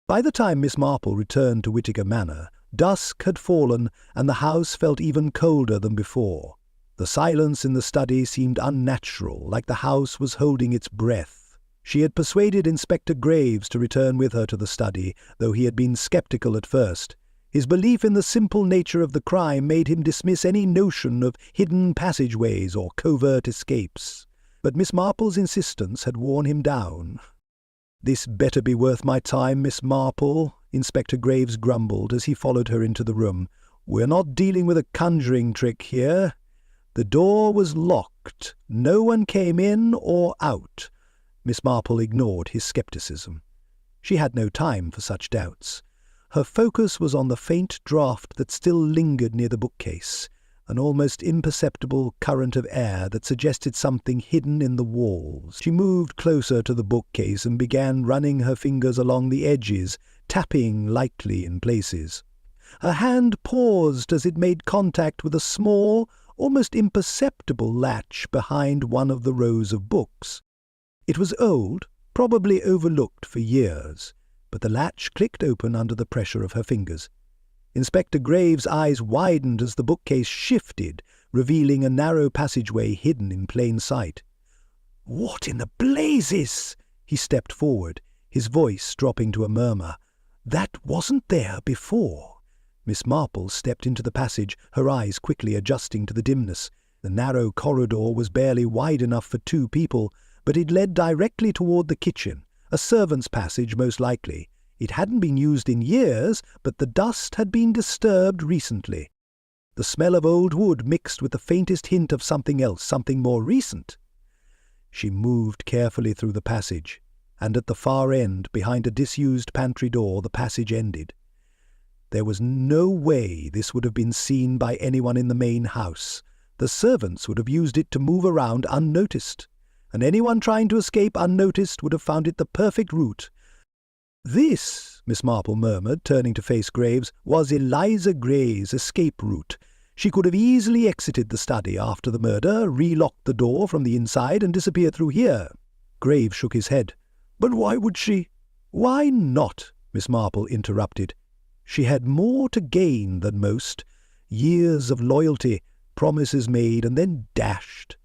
By the time Miss Marple returned to Whittaker Manor, dusk had fallen, and the house felt even colder than before. The silence in the study seemed unnatural, like the house was holding its breath. She had persuaded Inspector Graves to return with her to the study, though he had been sceptical at first. His belief in the simple nature of the crime made him dismiss any notion of hidden passageways or covert escapes. But Miss Marple's insistence had worn him down. "This better be worth my time, Miss Marple," Inspector Graves grumbled as he followed her into the room. "We're not dealing with a conjuring trick here." The door was locked. No one came in or out. Miss Marple ignored his scepticism. She had no time for such doubts. Her focus was on the faint draught that still lingered near the bookcase, an almost imperceptible current of air that suggested something hidden in the walls. She moved closer to the bookcase and began running her fingers along the edges, tapping lightly in places. Her hand paused as it made contact with a small, almost imperceptible latch behind one of the rows of books. It was old, probably overlooked for years, but the latch clicked open under the pressure of her fingers. Inspector Graves' eyes widened as the bookcase shifted, revealing a narrow passageway hidden in plain sight. "What in the blazes?" He stepped forward, his voice dropping to a murmur. "That wasn't there before." Miss Marple stepped into the passage, her eyes quickly adjusting to the dimness. The narrow corridor was barely wide enough for two people, but it led directly toward the kitchen, a servant's passage most likely. It hadn't been used in years, but the dust had been disturbed recently. The smell of old wood mixed with the faintest hint of something else, something more recent. She moved carefully through the passage, and at the far end, behind a disused pantry door, the passage ended. There was no way this would have been seen by anyone in the main house. The servants would have used it to move around unnoticed, and anyone trying to escape unnoticed would have found it the perfect route. "This," Miss Marple murmured, turning to face Graves, "was Eliza Gray's escape route. She could have easily exited the study after the murder, relocked the door from the inside, and disappeared through here." Graves shook his head. "But why would she—" "Why not?" Miss Marple interrupted. She had more to gain than most. Years of loyalty, promises made and then dashed.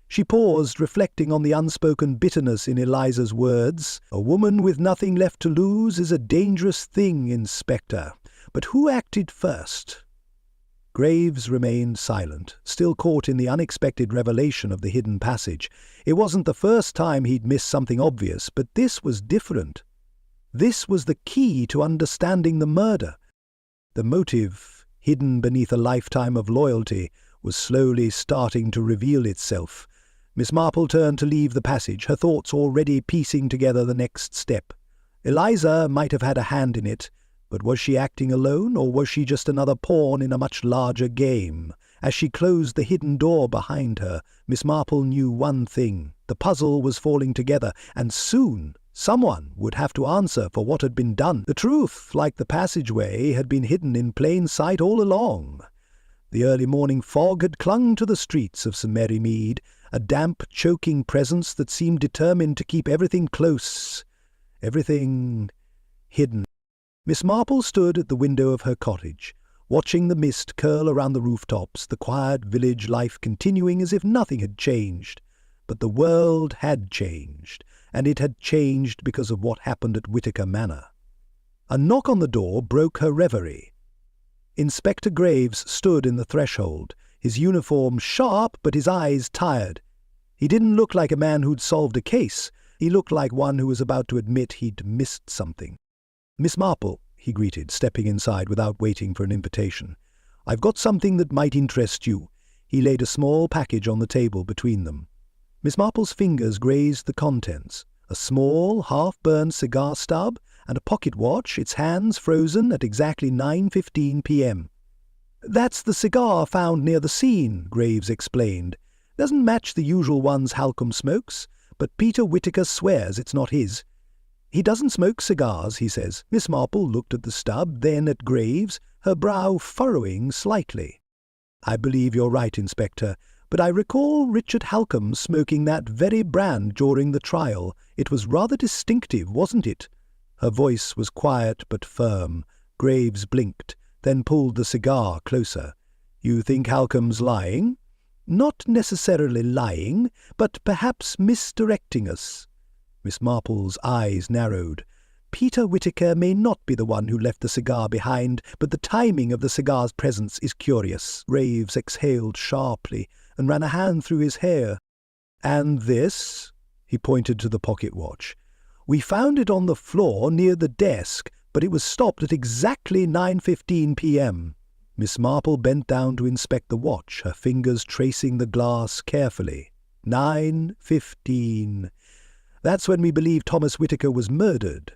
She paused, reflecting on the unspoken bitterness in Eliza's words. "A woman with nothing left to lose is a dangerous thing, Inspector. But who acted first?" Graves remained silent, still caught in the unexpected revelation of the hidden passage. It wasn't the first time he'd missed something obvious, but this was different. This was the key to understanding the murder. The motive, hidden beneath a lifetime of loyalty, was slowly starting to reveal itself. Miss Marple turned to leave the passage, her thoughts already piecing together the next step. Eliza might have had a hand in it, but was she acting alone, or was she just another pawn in a much larger game? As she closed the hidden door behind her, Miss Marple knew one thing. The puzzle was falling together, and soon someone would have to answer for what had been done. The truth, like the passageway, had been hidden in plain sight all along. The early morning fog had clung to the streets of St.Mary Mead, a damp, choking presence that seemed determined to keep everything close, everything hidden. Miss Marple stood at the window of her cottage, watching the mist curl around the rooftops, the quiet village life continuing as if nothing had changed. But the world had changed, and it had changed because of what happened at Whittaker Manor. A knock on the door broke her reverie. Inspector Graves stood in the threshold, his uniform sharp but his eyes tired. He didn't look like a man who'd solved a case. He looked like one who was about to admit he'd missed something. "Miss Marple," he greeted, stepping inside without waiting for an invitation. "I've got something that might interest you." He laid a small package on the table between them. Miss Marple's fingers grazed the contents: a small, half-burned cigar stub and a pocket watch, its hands frozen at exactly 9:15 p.m. "That's the cigar found near the scene," Graves explained. "Doesn't match the usual ones Halcombe smokes, but Peter Whittaker swears it's not his. He doesn't smoke cigars, he says." Miss Marple looked at the stub, then at Graves, her brow furrowing slightly. "I believe you're right, Inspector, but I recall Richard Halcombe smoking that very brand during the trial. It was rather distinctive, wasn't it?" Her voice was quiet but firm. Graves blinked, then pulled the cigar closer. "You think Halcombe's lying?" "Not necessarily lying, but perhaps misdirecting us." Miss Marple's eyes narrowed. "Peter Whittaker may not be the one who left the cigar behind, but the timing of the cigar's presence is curious." Graves exhaled sharply and ran a hand through his hair. "And this?" He pointed to the pocket watch. "We found it on the floor near the desk, but it was stopped at exactly 9:15 p.m. Miss Marple bent down to inspect the watch, her fingers tracing the glass carefully. 9:15. "That's when we believe Thomas Whittaker was murdered."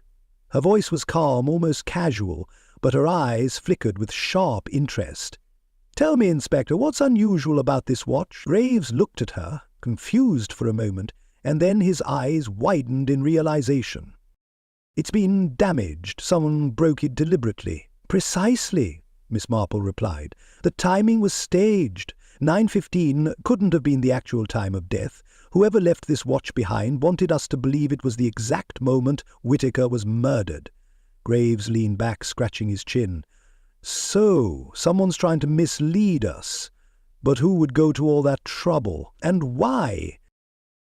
Her voice was calm, almost casual, but her eyes flickered with sharp interest. "Tell me, Inspector, what's unusual about this watch?" Graves looked at her, confused for a moment, and then his eyes widened in realization. "It's been damaged. Someone broke it deliberately." "Precisely," Miss Marple replied. "The timing was staged. 9:15 couldn't have been the actual time of death. Whoever left this watch behind wanted us to believe it was the exact moment Whittaker was murdered." Graves leaned back, scratching his chin. "So, someone's trying to mislead us. But who would go to all that trouble? And why?"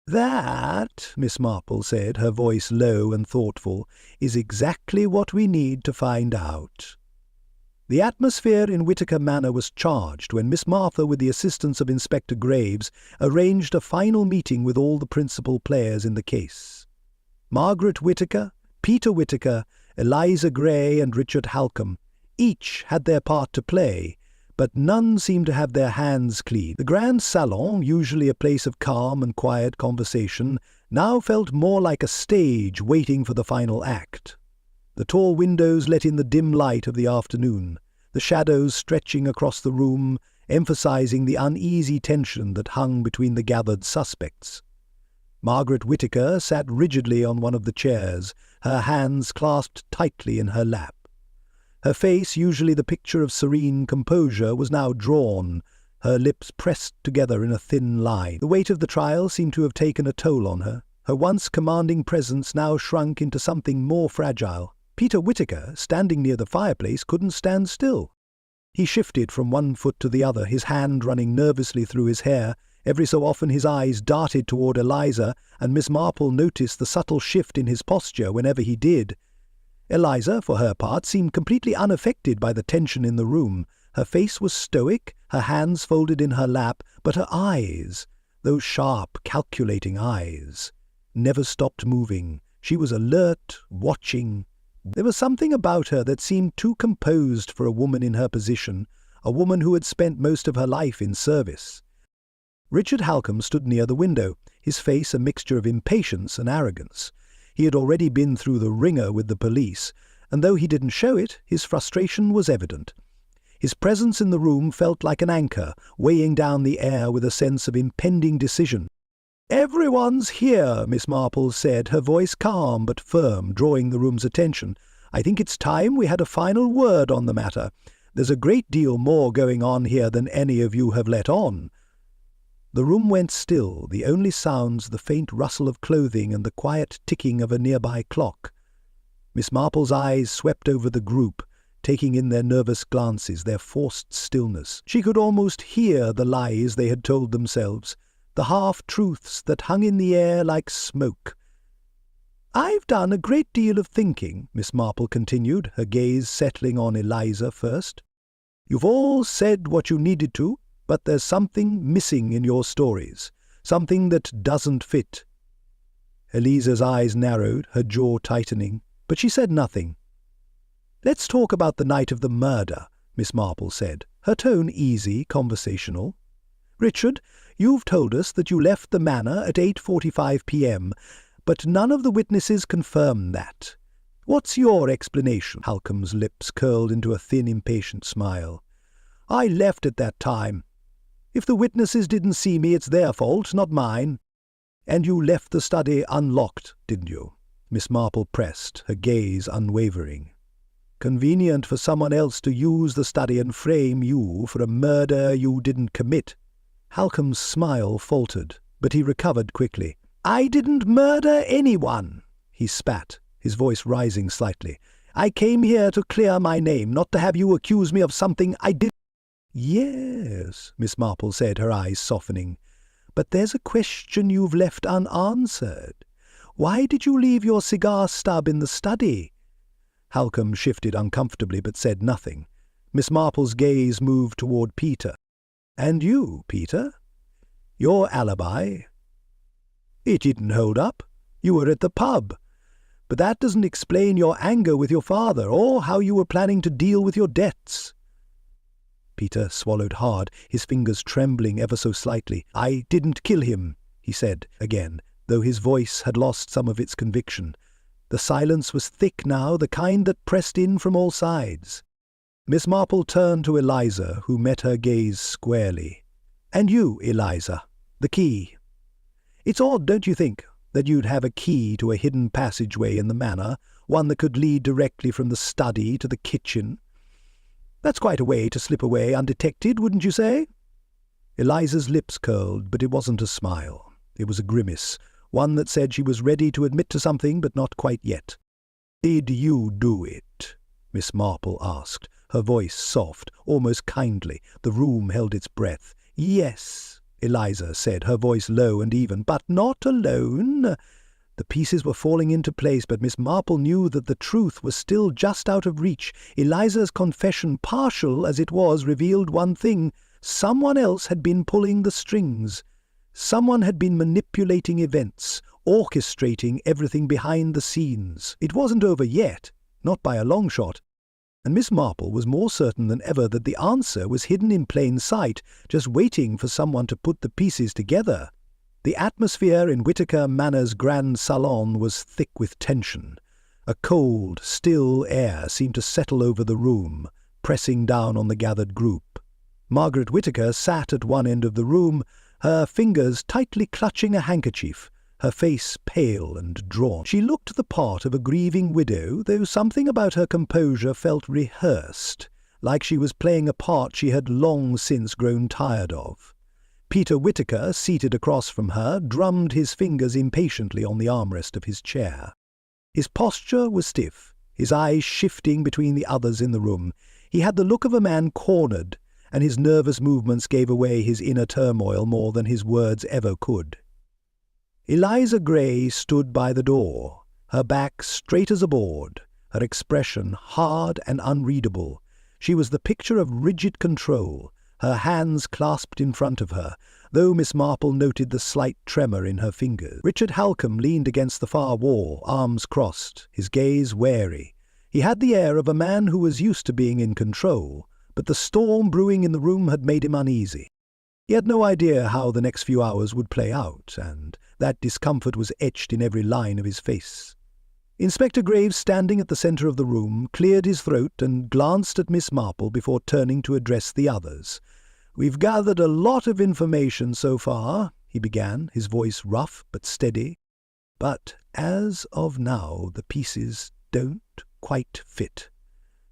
"That," Miss Marple said, her voice low and thoughtful, "is exactly what we need to find out." The atmosphere in Whittaker Manor was charged when Miss Martha, with the assistance of Inspector Graves, arranged a final meeting with all the principal players in the case. Margaret Whittaker, Peter Whittaker, Eliza Gray and Richard Halcombe each had their part to play, but none seemed to have their hands clean. The grand salon, usually a place of calm and quiet conversation, now felt more like a stage waiting for the final act. The tall windows let in the dim light of the afternoon, the shadows stretching across the room, emphasizing the uneasy tension that hung between the gathered suspects. Margaret Whittaker sat rigidly on one of the chairs, her hands clasped tightly in her lap. Her face, usually the picture of serene composure, was now drawn, her lips pressed together in a thin line. The weight of the trial seemed to have taken a toll on her. Her once commanding presence now shrunk into something more fragile. Peter Whittaker, standing near the fireplace, couldn't stand still. He shifted from one foot to the other, his hand running nervously through his hair. Every so often his eyes darted toward Eliza, and Miss Marple noticed the subtle shift in his posture whenever he did. Eliza, for her part, seemed completely unaffected by the tension in the room. Her face was stoic, her hands folded in her lap, but her eyes, those sharp, calculating eyes, never stopped moving. She was alert, watching. There was something about her that seemed too composed for a woman in her position, a woman who had spent most of her life in service. Richard Halcombe stood near the window, his face a mixture of impatience and arrogance. He had already been through the ringer with the police, and though he didn't show it, his frustration was evident. His presence in the room felt like an anchor, weighing down the air with a sense of impending decision. "Everyone's here," Miss Marple said, her voice calm but firm, drawing the room's attention. "I think it's time we had a final word on the matter. There's a great deal more going on here than any of you have let on." The room went still, the only sounds the faint rustle of clothing and the quiet ticking of a nearby clock. Miss Marple's eyes swept over the group, taking in their nervous glances, their forced stillness. She could almost hear the lies they had told themselves, the half-truths that hung in the air like smoke. "I've done a great deal of thinking," Miss Marple continued, her gaze settling on Eliza first. "You've all said what you needed to, but there's something missing in your stories, something that doesn't fit." Eliza's eyes narrowed, her jaw tightening, but she said nothing. "Let's talk about the night of the murder," Miss Marple said, her tone easy, conversational. "Richard, you've told us that you left the manor at 8:45 p.m., but none of the witnesses confirm that. What's your explanation?" Halcombe's lips curled into a thin, impatient smile. "I left at that time. If the witnesses didn't see me, it's their fault, not mine." "And you left the study unlocked, didn't you?" Miss Marple pressed, her gaze unwavering. "Convenient for someone else to use the study and frame you for a murder you didn't commit." Halcombe's smile faltered, but he recovered quickly. "I didn't murder anyone," he spat, his voice rising slightly. "I came here to clear my name, not to have you accuse me of something I did." "Yes," Miss Marple said, her eyes softening. "But there's a question you've left unanswered. Why did you leave your cigar stub in the study?" Halcombe shifted uncomfortably but said nothing. Miss Marple's gaze moved toward Peter. "And you, Peter? Your alibi?" "It didn't hold up. You were at the pub. But that doesn't explain your anger with your father, or how you were planning to deal with your debts." Peter swallowed hard, his fingers trembling ever so slightly. "I didn't kill him," he said again, though his voice had lost some of its conviction. The silence was thick now, the kind that pressed in from all sides. Miss Marple turned to Eliza, who met her gaze squarely. "And you, Eliza, the key. It's odd, don't you think, that you'd have a key to a hidden passageway in the manor, one that could lead directly from the study to the kitchen? That's quite a way to slip away undetected, wouldn't you say?" Eliza's lips curled, but it wasn't a smile. It was a grimace, one that said she was ready to admit to something, but not quite yet. "Did you do it?" Miss Marple asked, her voice soft, almost kindly. The room held its breath. "Yes," Eliza said, her voice low and even, "but not alone." The pieces were falling into place, but Miss Marple knew that the truth was still just out of reach. Eliza's confession, partial as it was, revealed one thing. Someone else had been pulling the strings. Someone had been manipulating events, orchestrating everything behind the scenes. It wasn't over yet, not by a long shot. And Miss Marple was more certain than ever that the answer was hidden in plain sight, just waiting for someone to put the pieces together. The atmosphere in Whittaker Manor's grand salon was thick with tension. A cold, still air seemed to settle over the room, pressing down on the gathered group. Margaret Whittaker sat at one end of the room, her fingers tightly clutching a handkerchief, her face pale and drawn. She looked the part of a grieving widow, though something about her composure felt rehearsed, like she was playing a part she had long since grown tired of. Peter Whittaker, seated across from her, drummed his fingers impatiently on the armrest of his chair. His posture was stiff, his eyes shifting between the others in the room. He had the look of a man cornered, and his nervous movements gave away his inner turmoil more than his words ever could. Eliza Gray stood by the door, her back straight as a board, her expression hard and unreadable. She was the picture of rigid control, her hands clasped in front of her, though Miss Marple noted the slight tremor in her fingers. Richard Halcombe leaned against the far wall, arms crossed, his gaze wary. He had the air of a man who was used to being in control, but the storm brewing in the room had made him uneasy. He had no idea how the next few hours would play out, and that discomfort was etched in every line of his face. Inspector Graves, standing at the centre of the room, cleared his throat and glanced at Miss Marple before turning to address the others. "We've gathered a lot of information so far," he began, his voice rough but steady. "But as of now, the pieces don't quite fit.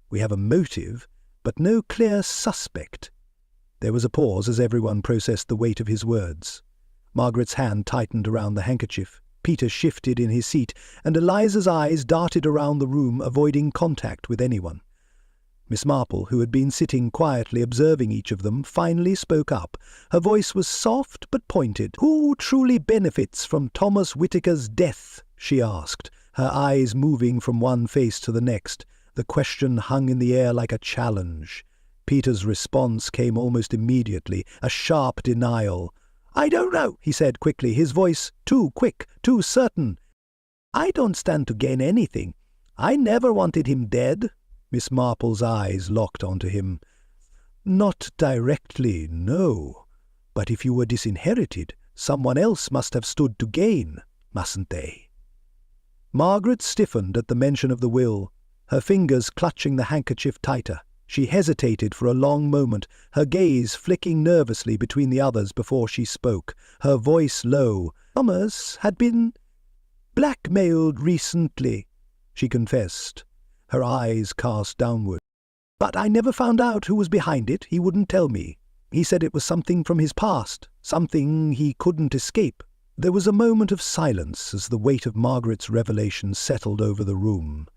We have a motive, but no clear suspect." There was a pause as everyone processed the weight of his words. Margaret's hand tightened around the handkerchief. Peter shifted in his seat, and Eliza's eyes darted around the room, avoiding contact with anyone. Miss Marple, who had been sitting quietly observing each of them, finally spoke up. Her voice was soft but pointed. "Who truly benefits from Thomas Whittaker's death?" she asked, her eyes moving from one face to the next. The question hung in the air like a challenge. Peter's response came almost immediately, a sharp denial. "I don't know," he said quickly, his voice too quick, too certain. "I don't stand to gain anything. I never wanted him dead." Miss Marple's eyes locked onto him. "Not directly, no. But if you were disinherited, someone else must have stood to gain, mustn't they?" Margaret stiffened at the mention of the will, her fingers clutching the handkerchief tighter. She hesitated for a long moment, her gaze flicking nervously between the others before she spoke, her voice low. "Thomas had been blackmailed recently," she confessed, her eyes cast downward. "But I never found out who was behind it. He wouldn't tell me. He said it was something from his past, something he couldn't escape." There was a moment of silence as the weight of Margaret's revelation settled over the room.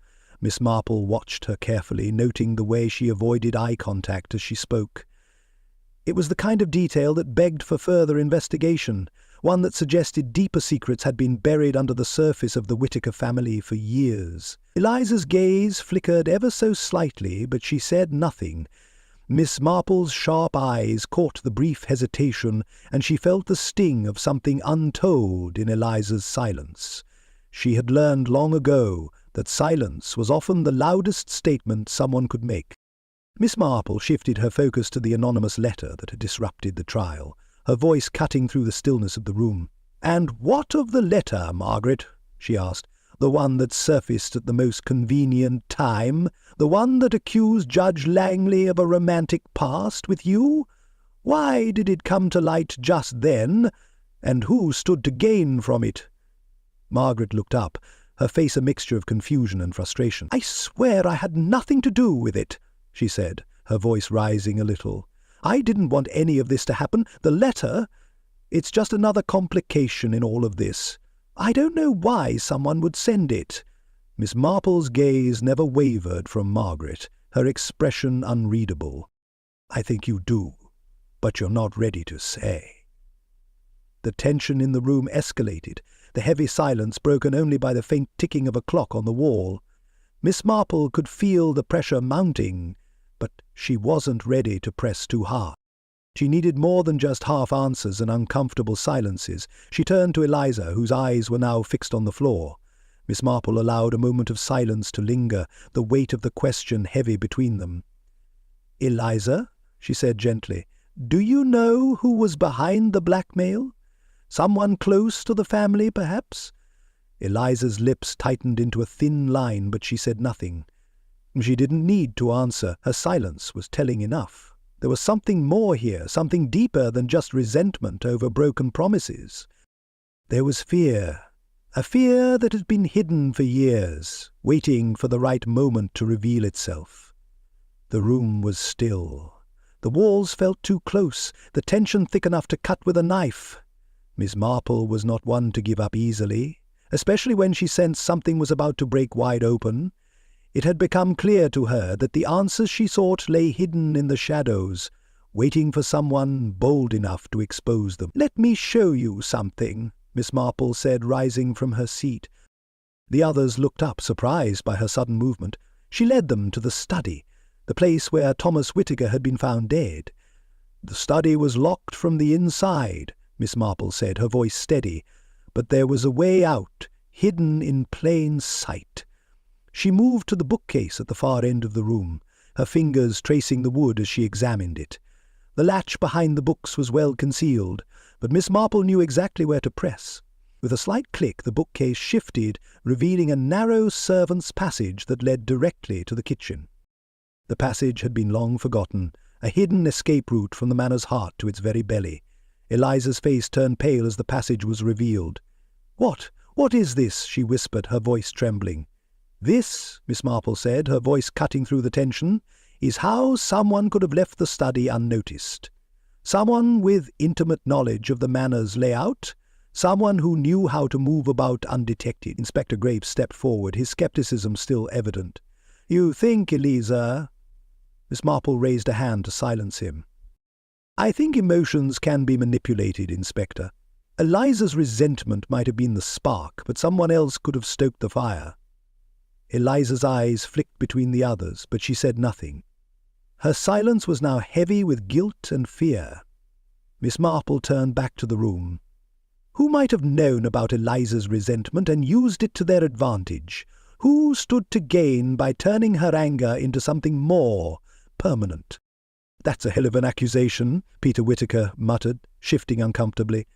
Miss Marple watched her carefully, noting the way she avoided eye contact as she spoke. It was the kind of detail that begged for further investigation, one that suggested deeper secrets had been buried under the surface of the Whittaker family for years. Eliza's gaze flickered ever so slightly, but she said nothing. Miss Marple's sharp eyes caught the brief hesitation, and she felt the sting of something untold in Eliza's silence. She had learned long ago that silence was often the loudest statement someone could make. Miss Marple shifted her focus to the anonymous letter that had disrupted the trial, her voice cutting through the stillness of the room. "And what of the letter, Margaret?" she asked. "The one that surfaced at the most convenient time? The one that accused Judge Langley of a romantic past with you? Why did it come to light just then? And who stood to gain from it?" Margaret looked up, her face a mixture of confusion and frustration. "I swear I had nothing to do with it," she said, her voice rising a little. "I didn't want any of this to happen. The letter, it's just another complication in all of this. I don't know why someone would send it." Miss Marple's gaze never wavered from Margaret, her expression unreadable. "I think you do, but you're not ready to say." The tension in the room escalated, the heavy silence broken only by the faint ticking of a clock on the wall. Miss Marple could feel the pressure mounting, but she wasn't ready to press too hard. She needed more than just half answers and uncomfortable silences. She turned to Eliza, whose eyes were now fixed on the floor. Miss Marple allowed a moment of silence to linger, the weight of the question heavy between them. "Eliza," she said gently, "do you know who was behind the blackmail? Someone close to the family, perhaps?" Eliza's lips tightened into a thin line, but she said nothing. She didn't need to answer. Her silence was telling enough. There was something more here, something deeper than just resentment over broken promises. There was fear, a fear that had been hidden for years, waiting for the right moment to reveal itself. The room was still. The walls felt too close, the tension thick enough to cut with a knife. Miss Marple was not one to give up easily, especially when she sensed something was about to break wide open. It had become clear to her that the answers she sought lay hidden in the shadows, waiting for someone bold enough to expose them. "Let me show you something," Miss Marple said, rising from her seat. The others looked up, surprised by her sudden movement. She led them to the study, the place where Thomas Whittaker had been found dead. "The study was locked from the inside," Miss Marple said, her voice steady, "but there was a way out, hidden in plain sight." She moved to the bookcase at the far end of the room, her fingers tracing the wood as she examined it. The latch behind the books was well concealed, but Miss Marple knew exactly where to press. With a slight click, the bookcase shifted, revealing a narrow servant's passage that led directly to the kitchen. The passage had been long forgotten, a hidden escape route from the manor's heart to its very belly. Eliza's face turned pale as the passage was revealed. What is this?" she whispered, her voice trembling. "This," Miss Marple said, her voice cutting through the tension, "is how someone could have left the study unnoticed. Someone with intimate knowledge of the manor's layout, someone who knew how to move about undetected." Inspector Graves stepped forward, his skepticism still evident. "You think, Eliza—" Miss Marple raised a hand to silence him. "I think emotions can be manipulated, Inspector. Eliza's resentment might have been the spark, but someone else could have stoked the fire." Eliza's eyes flicked between the others, but she said nothing. Her silence was now heavy with guilt and fear. Miss Marple turned back to the room. Who might have known about Eliza's resentment and used it to their advantage? Who stood to gain by turning her anger into something more permanent? "That's a hell of an accusation," Peter Whittaker muttered, shifting uncomfortably.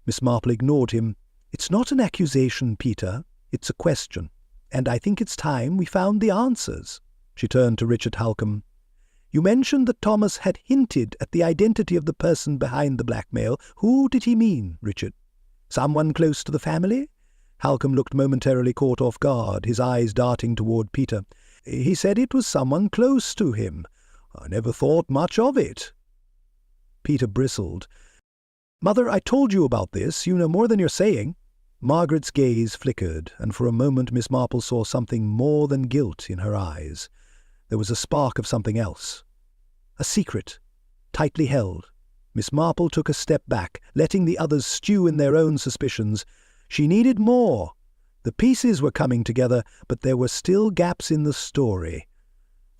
Miss Marple ignored him. "It's not an accusation, Peter. It's a question. And I think it's time we found the answers." She turned to Richard Halcombe. "You mentioned that Thomas had hinted at the identity of the person behind the blackmail. Who did he mean, Richard? Someone close to the family?" Halcombe looked momentarily caught off guard, his eyes darting toward Peter. "He said it was someone close to him. I never thought much of it." Peter bristled. "Mother, I told you about this. You know more than you're saying." Margaret's gaze flickered, and for a moment Miss Marple saw something more than guilt in her eyes. There was a spark of something else. A secret, tightly held. Miss Marple took a step back, letting the others stew in their own suspicions. She needed more. The pieces were coming together, but there were still gaps in the story.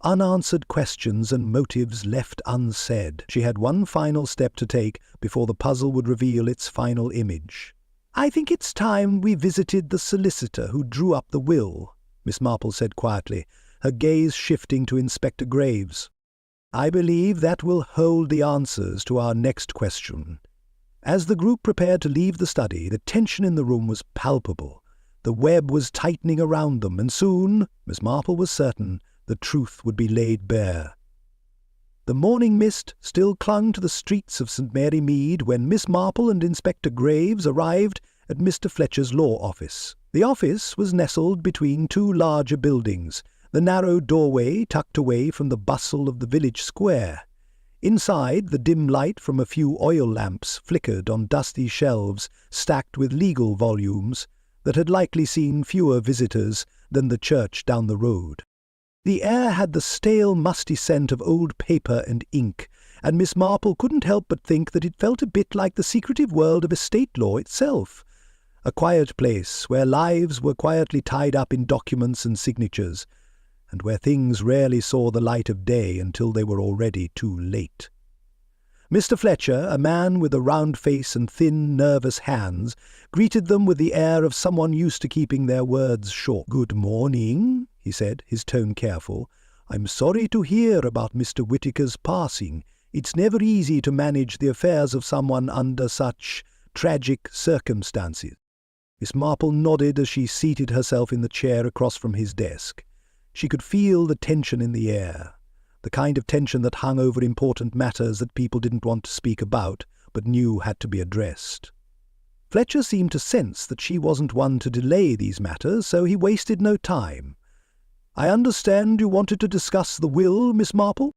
Unanswered questions and motives left unsaid. She had one final step to take before the puzzle would reveal its final image. "I think it's time we visited the solicitor who drew up the will," Miss Marple said quietly, her gaze shifting to Inspector Graves. "I believe that will hold the answers to our next question." As the group prepared to leave the study, the tension in the room was palpable. The web was tightening around them, and soon, Miss Marple was certain, the truth would be laid bare. The morning mist still clung to the streets of St.Mary Mead when Miss Marple and Inspector Graves arrived at Mr. Fletcher's law office. The office was nestled between two larger buildings, the narrow doorway tucked away from the bustle of the village square. Inside, the dim light from a few oil lamps flickered on dusty shelves stacked with legal volumes that had likely seen fewer visitors than the church down the road. The air had the stale, musty scent of old paper and ink, and Miss Marple couldn't help but think that it felt a bit like the secretive world of estate law itself, a quiet place where lives were quietly tied up in documents and signatures, and where things rarely saw the light of day until they were already too late. Mr. Fletcher, a man with a round face and thin, nervous hands, greeted them with the air of someone used to keeping their words short. "Good morning," he said, his tone careful. "I'm sorry to hear about Mr. Whittaker's passing. It's never easy to manage the affairs of someone under such tragic circumstances." Miss Marple nodded as she seated herself in the chair across from his desk. She could feel the tension in the air, the kind of tension that hung over important matters that people didn't want to speak about, but knew had to be addressed. Fletcher seemed to sense that she wasn't one to delay these matters, so he wasted no time. "I understand you wanted to discuss the will, Miss Marple?"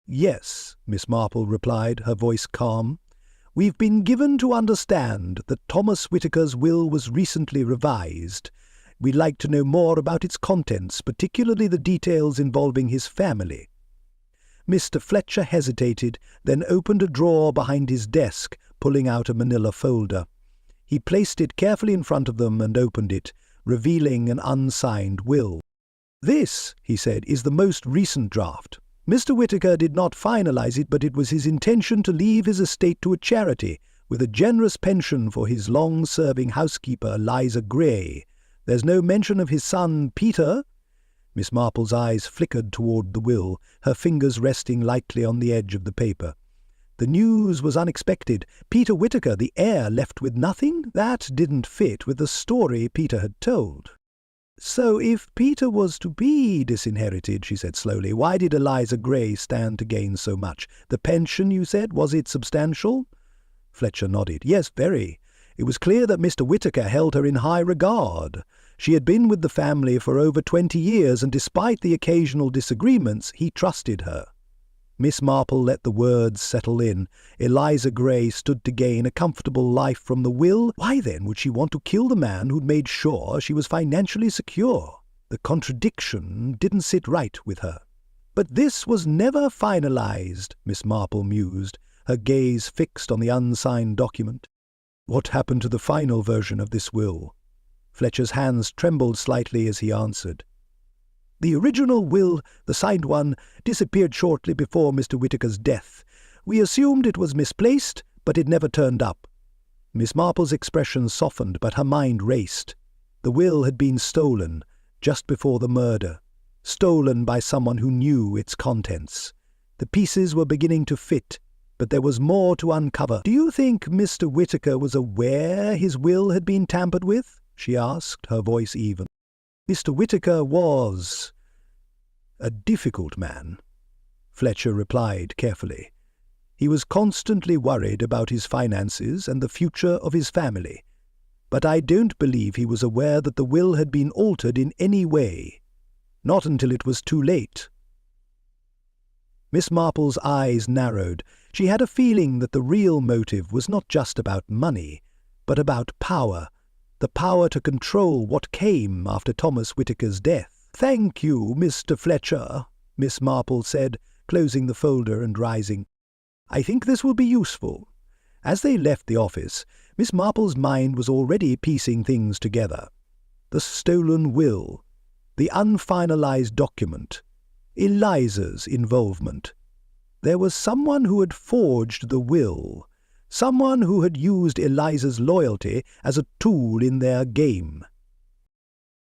"Yes," Miss Marple replied, her voice calm. "We've been given to understand that Thomas Whittaker's will was recently revised. We'd like to know more about its contents, particularly the details involving his family." Mr. Fletcher hesitated, then opened a drawer behind his desk, pulling out a manila folder. He placed it carefully in front of them and opened it, revealing an unsigned will. "This," he said, "is the most recent draft. Mr. Whittaker did not finalize it, but it was his intention to leave his estate to a charity, with a generous pension for his long-serving housekeeper, Liza Gray. There's no mention of his son, Peter." Miss Marple's eyes flickered toward the will, her fingers resting lightly on the edge of the paper. The news was unexpected. Peter Whittaker, the heir, left with nothing? That didn't fit with the story Peter had told. "So if Peter was to be disinherited," she said slowly, "why did Eliza Gray stand to gain so much? The pension, you said, was it substantial?" Fletcher nodded. "Yes, very. It was clear that Mr. Whittaker held her in high regard. She had been with the family for over 20 years, and despite the occasional disagreements, he trusted her." Miss Marple let the words settle in. Eliza Gray stood to gain a comfortable life from the will. Why then would she want to kill the man who'd made sure she was financially secure? The contradiction didn't sit right with her. "But this was never finalized," Miss Marple mused, her gaze fixed on the unsigned document. "What happened to the final version of this will?" Fletcher's hands trembled slightly as he answered. "The original will, the signed one, disappeared shortly before Mr. Whittaker's death. We assumed it was misplaced, but it never turned up." Miss Marple's expression softened, but her mind raced. The will had been stolen just before the murder, stolen by someone who knew its contents. The pieces were beginning to fit, but there was more to uncover. "Do you think Mr. Whittaker was aware his will had been tampered with?" she asked, her voice even. "Mr. Whittaker was a difficult man," Fletcher replied carefully. "He was constantly worried about his finances and the future of his family. But I don't believe he was aware that the will had been altered in any way. Not until it was too late." Miss Marple's eyes narrowed. She had a feeling that the real motive was not just about money, but about power. The power to control what came after Thomas Whittaker's death. "Thank you, Mr. Fletcher," Miss Marple said, closing the folder and rising. "I think this will be useful." As they left the office, Miss Marple's mind was already piecing things together. The stolen will, the unfinalized document, Eliza's involvement. There was someone who had forged the will, someone who had used Eliza's loyalty as a tool in their game.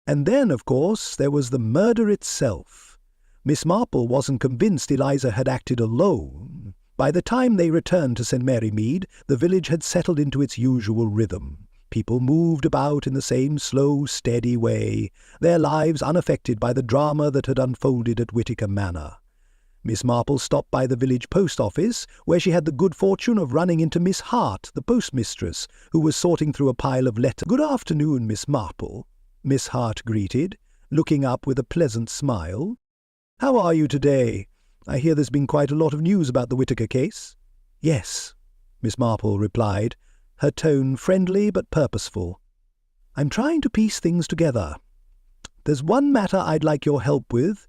And then, of course, there was the murder itself. Miss Marple wasn't convinced Eliza had acted alone. By the time they returned to St.Mary Mead, the village had settled into its usual rhythm. People moved about in the same slow, steady way, their lives unaffected by the drama that had unfolded at Whittaker Manor. Miss Marple stopped by the village post office, where she had the good fortune of running into Miss Hart, the postmistress, who was sorting through a pile of letters. "Good afternoon, Miss Marple," Miss Hart greeted, looking up with a pleasant smile. "How are you today? I hear there's been quite a lot of news about the Whittaker case." "Yes," Miss Marple replied, her tone friendly but purposeful. "I'm trying to piece things together. There's one matter I'd like your help with,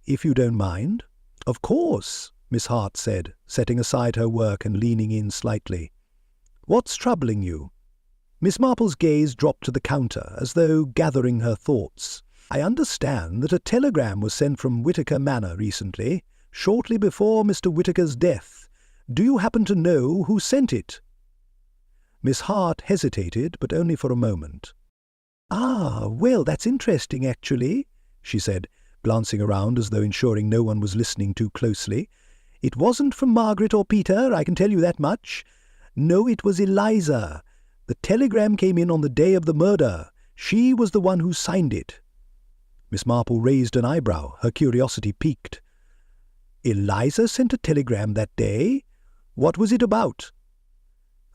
if you don't mind." "Of course," Miss Hart said, setting aside her work and leaning in slightly. "What's troubling you?" Miss Marple's gaze dropped to the counter, as though gathering her thoughts. "I understand that a telegram was sent from Whittaker Manor recently, shortly before Mr. Whittaker's death. Do you happen to know who sent it?" Miss Hart hesitated, but only for a moment. "Ah, well, that's interesting, actually," she said, glancing around as though ensuring no one was listening too closely. "It wasn't from Margaret or Peter, I can tell you that much. No, it was Eliza. The telegram came in on the day of the murder. She was the one who signed it." Miss Marple raised an eyebrow, her curiosity piqued. "Eliza sent a telegram that day? What was it about?"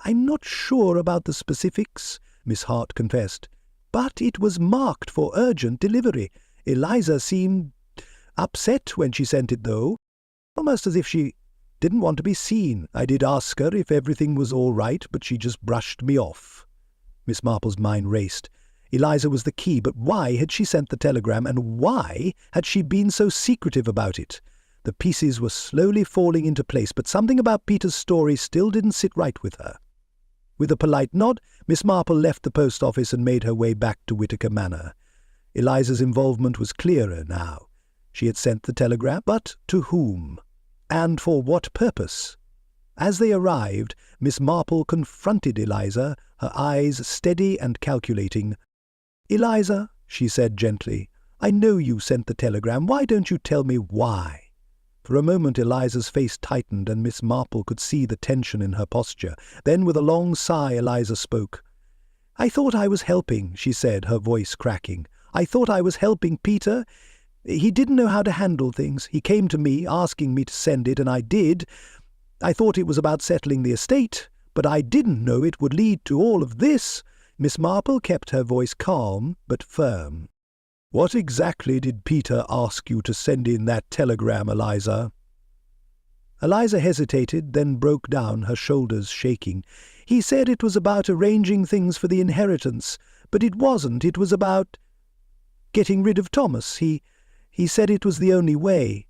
"I'm not sure about the specifics," Miss Hart confessed, "but it was marked for urgent delivery. Eliza seemed upset when she sent it, though, almost as if she didn't want to be seen. I did ask her if everything was all right, but she just brushed me off." Miss Marple's mind raced. Eliza was the key, but why had she sent the telegram, and why had she been so secretive about it? The pieces were slowly falling into place, but something about Peter's story still didn't sit right with her. With a polite nod, Miss Marple left the post office and made her way back to Whittaker Manor. Eliza's involvement was clearer now. She had sent the telegram, but to whom? And for what purpose? As they arrived, Miss Marple confronted Eliza, her eyes steady and calculating. "Eliza," she said gently, "I know you sent the telegram. Why don't you tell me why?" For a moment Eliza's face tightened, and Miss Marple could see the tension in her posture. Then with a long sigh Eliza spoke. "I thought I was helping," she said, her voice cracking. "I thought I was helping Peter. He didn't know how to handle things. He came to me, asking me to send it, and I did. I thought it was about settling the estate, but I didn't know it would lead to all of this." Miss Marple kept her voice calm but firm. "What exactly did Peter ask you to send in that telegram, Eliza?" Eliza hesitated, then broke down, her shoulders shaking. "He said it was about arranging things for the inheritance, but it wasn't. It was about getting rid of Thomas. He said it was the only way."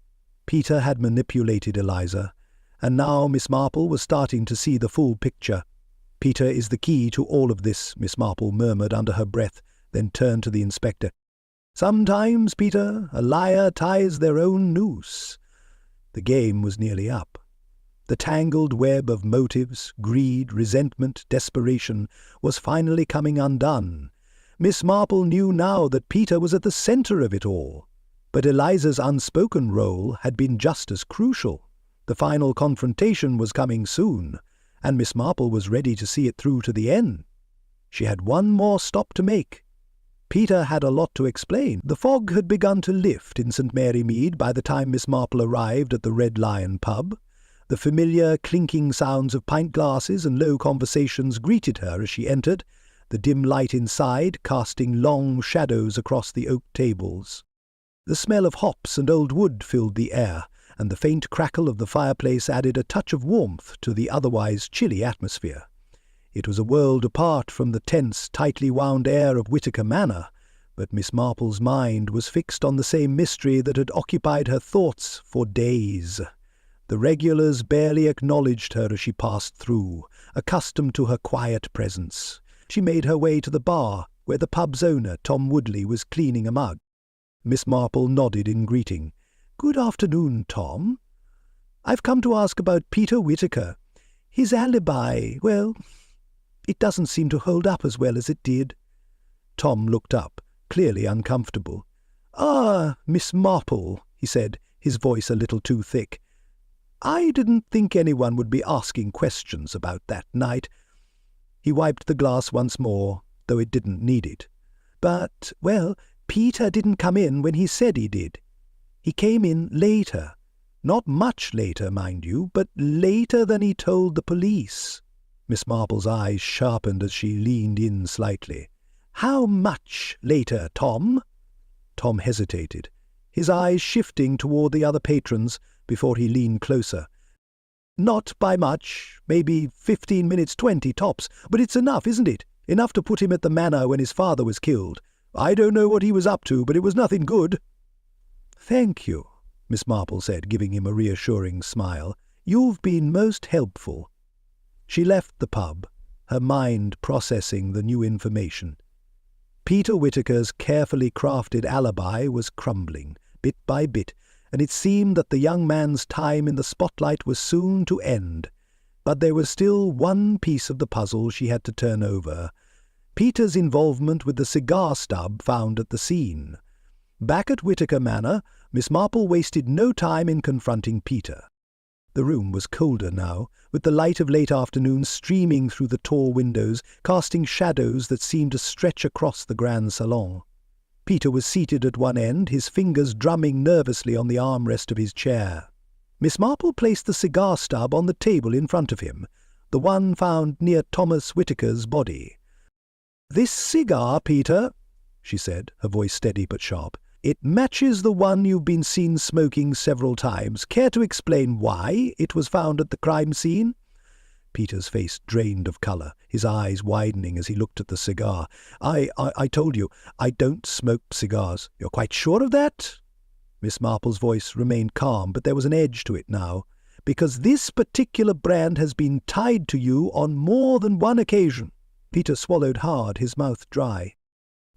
Peter had manipulated Eliza, and now Miss Marple was starting to see the full picture. "Peter is the key to all of this," Miss Marple murmured under her breath, then turned to the inspector. "Sometimes, Peter, a liar ties their own noose." The game was nearly up. The tangled web of motives, greed, resentment, desperation was finally coming undone. Miss Marple knew now that Peter was at the centre of it all. But Eliza's unspoken role had been just as crucial. The final confrontation was coming soon, and Miss Marple was ready to see it through to the end. She had one more stop to make. Peter had a lot to explain. The fog had begun to lift in St.Mary Mead by the time Miss Marple arrived at the Red Lion pub. The familiar clinking sounds of pint glasses and low conversations greeted her as she entered, the dim light inside casting long shadows across the oak tables. The smell of hops and old wood filled the air, and the faint crackle of the fireplace added a touch of warmth to the otherwise chilly atmosphere. It was a world apart from the tense, tightly wound air of Whittaker Manor, but Miss Marple's mind was fixed on the same mystery that had occupied her thoughts for days. The regulars barely acknowledged her as she passed through, accustomed to her quiet presence. She made her way to the bar, where the pub's owner, Tom Woodley, was cleaning a mug. Miss Marple nodded in greeting. "Good afternoon, Tom. I've come to ask about Peter Whittaker. His alibi, well, it doesn't seem to hold up as well as it did." Tom looked up, clearly uncomfortable. "Ah, Miss Marple," he said, his voice a little too thick. "I didn't think anyone would be asking questions about that night." He wiped the glass once more, though it didn't need it. "But, well, Peter didn't come in when he said he did. He came in later. Not much later, mind you, but later than he told the police." Miss Marple's eyes sharpened as she leaned in slightly. "How much later, Tom?" Tom hesitated, his eyes shifting toward the other patrons before he leaned closer. "Not by much, maybe 15 minutes, 20 tops, but it's enough, isn't it? Enough to put him at the manor when his father was killed. I don't know what he was up to, but it was nothing good." "Thank you," Miss Marple said, giving him a reassuring smile. "You've been most helpful." She left the pub, her mind processing the new information. Peter Whittaker's carefully crafted alibi was crumbling, bit by bit, and it seemed that the young man's time in the spotlight was soon to end. But there was still one piece of the puzzle she had to turn over: Peter's involvement with the cigar stub found at the scene. Back at Whittaker Manor, Miss Marple wasted no time in confronting Peter. The room was colder now, with the light of late afternoon streaming through the tall windows, casting shadows that seemed to stretch across the grand salon. Peter was seated at one end, his fingers drumming nervously on the armrest of his chair. Miss Marple placed the cigar stub on the table in front of him, the one found near Thomas Whittaker's body. "This cigar, Peter," she said, her voice steady but sharp. "It matches the one you've been seen smoking several times. Care to explain why it was found at the crime scene?" Peter's face drained of colour, his eyes widening as he looked at the cigar. I told you, I don't smoke cigars." "You're quite sure of that?" Miss Marple's voice remained calm, but there was an edge to it now. "Because this particular brand has been tied to you on more than one occasion." Peter swallowed hard, his mouth dry.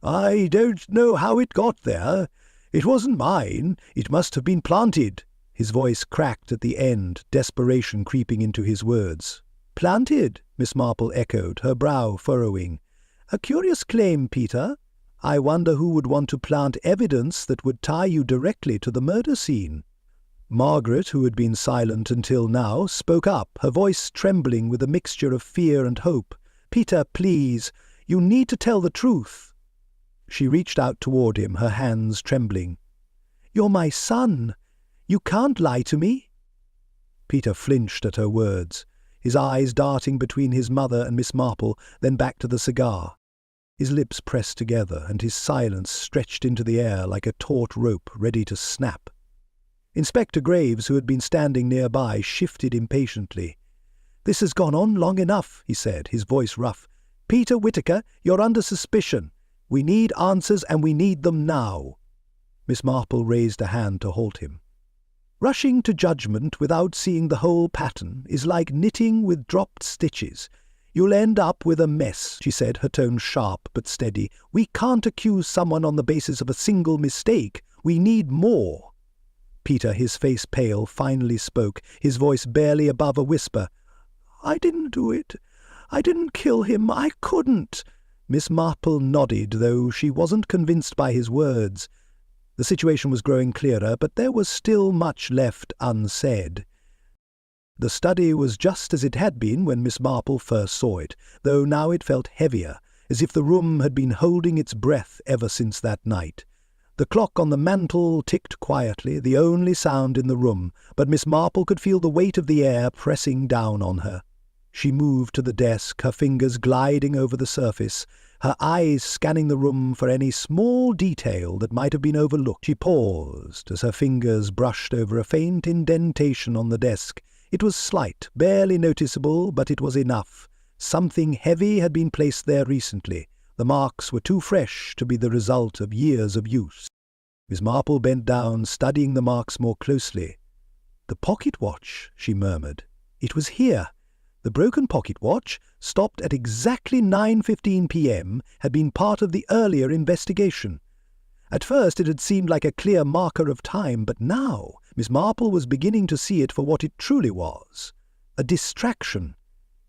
"I don't know how it got there. It wasn't mine. It must have been planted." His voice cracked at the end, desperation creeping into his words. "Planted?" Miss Marple echoed, her brow furrowing. "A curious claim, Peter. I wonder who would want to plant evidence that would tie you directly to the murder scene." Margaret, who had been silent until now, spoke up, her voice trembling with a mixture of fear and hope. "Peter, please, you need to tell the truth." She reached out toward him, her hands trembling. "You're my son. You can't lie to me." Peter flinched at her words, his eyes darting between his mother and Miss Marple, then back to the cigar. His lips pressed together, and his silence stretched into the air like a taut rope ready to snap. Inspector Graves, who had been standing nearby, shifted impatiently. "This has gone on long enough," he said, his voice rough. "Peter Whittaker, you're under suspicion. We need answers, and we need them now." Miss Marple raised a hand to halt him. "Rushing to judgment without seeing the whole pattern is like knitting with dropped stitches. You'll end up with a mess," she said, her tone sharp but steady. "We can't accuse someone on the basis of a single mistake. We need more." Peter, his face pale, finally spoke, his voice barely above a whisper. "I didn't do it. I didn't kill him. I couldn't." Miss Marple nodded, though she wasn't convinced by his words. The situation was growing clearer, but there was still much left unsaid. The study was just as it had been when Miss Marple first saw it, though now it felt heavier, as if the room had been holding its breath ever since that night. The clock on the mantel ticked quietly, the only sound in the room, but Miss Marple could feel the weight of the air pressing down on her. She moved to the desk, her fingers gliding over the surface, her eyes scanning the room for any small detail that might have been overlooked. She paused as her fingers brushed over a faint indentation on the desk. It was slight, barely noticeable, but it was enough. Something heavy had been placed there recently. The marks were too fresh to be the result of years of use. Miss Marple bent down, studying the marks more closely. "The pocket watch," she murmured. "It was here." The broken pocket watch, stopped at exactly 9:15 p.m., had been part of the earlier investigation. At first it had seemed like a clear marker of time, but now Miss Marple was beginning to see it for what it truly was, a distraction.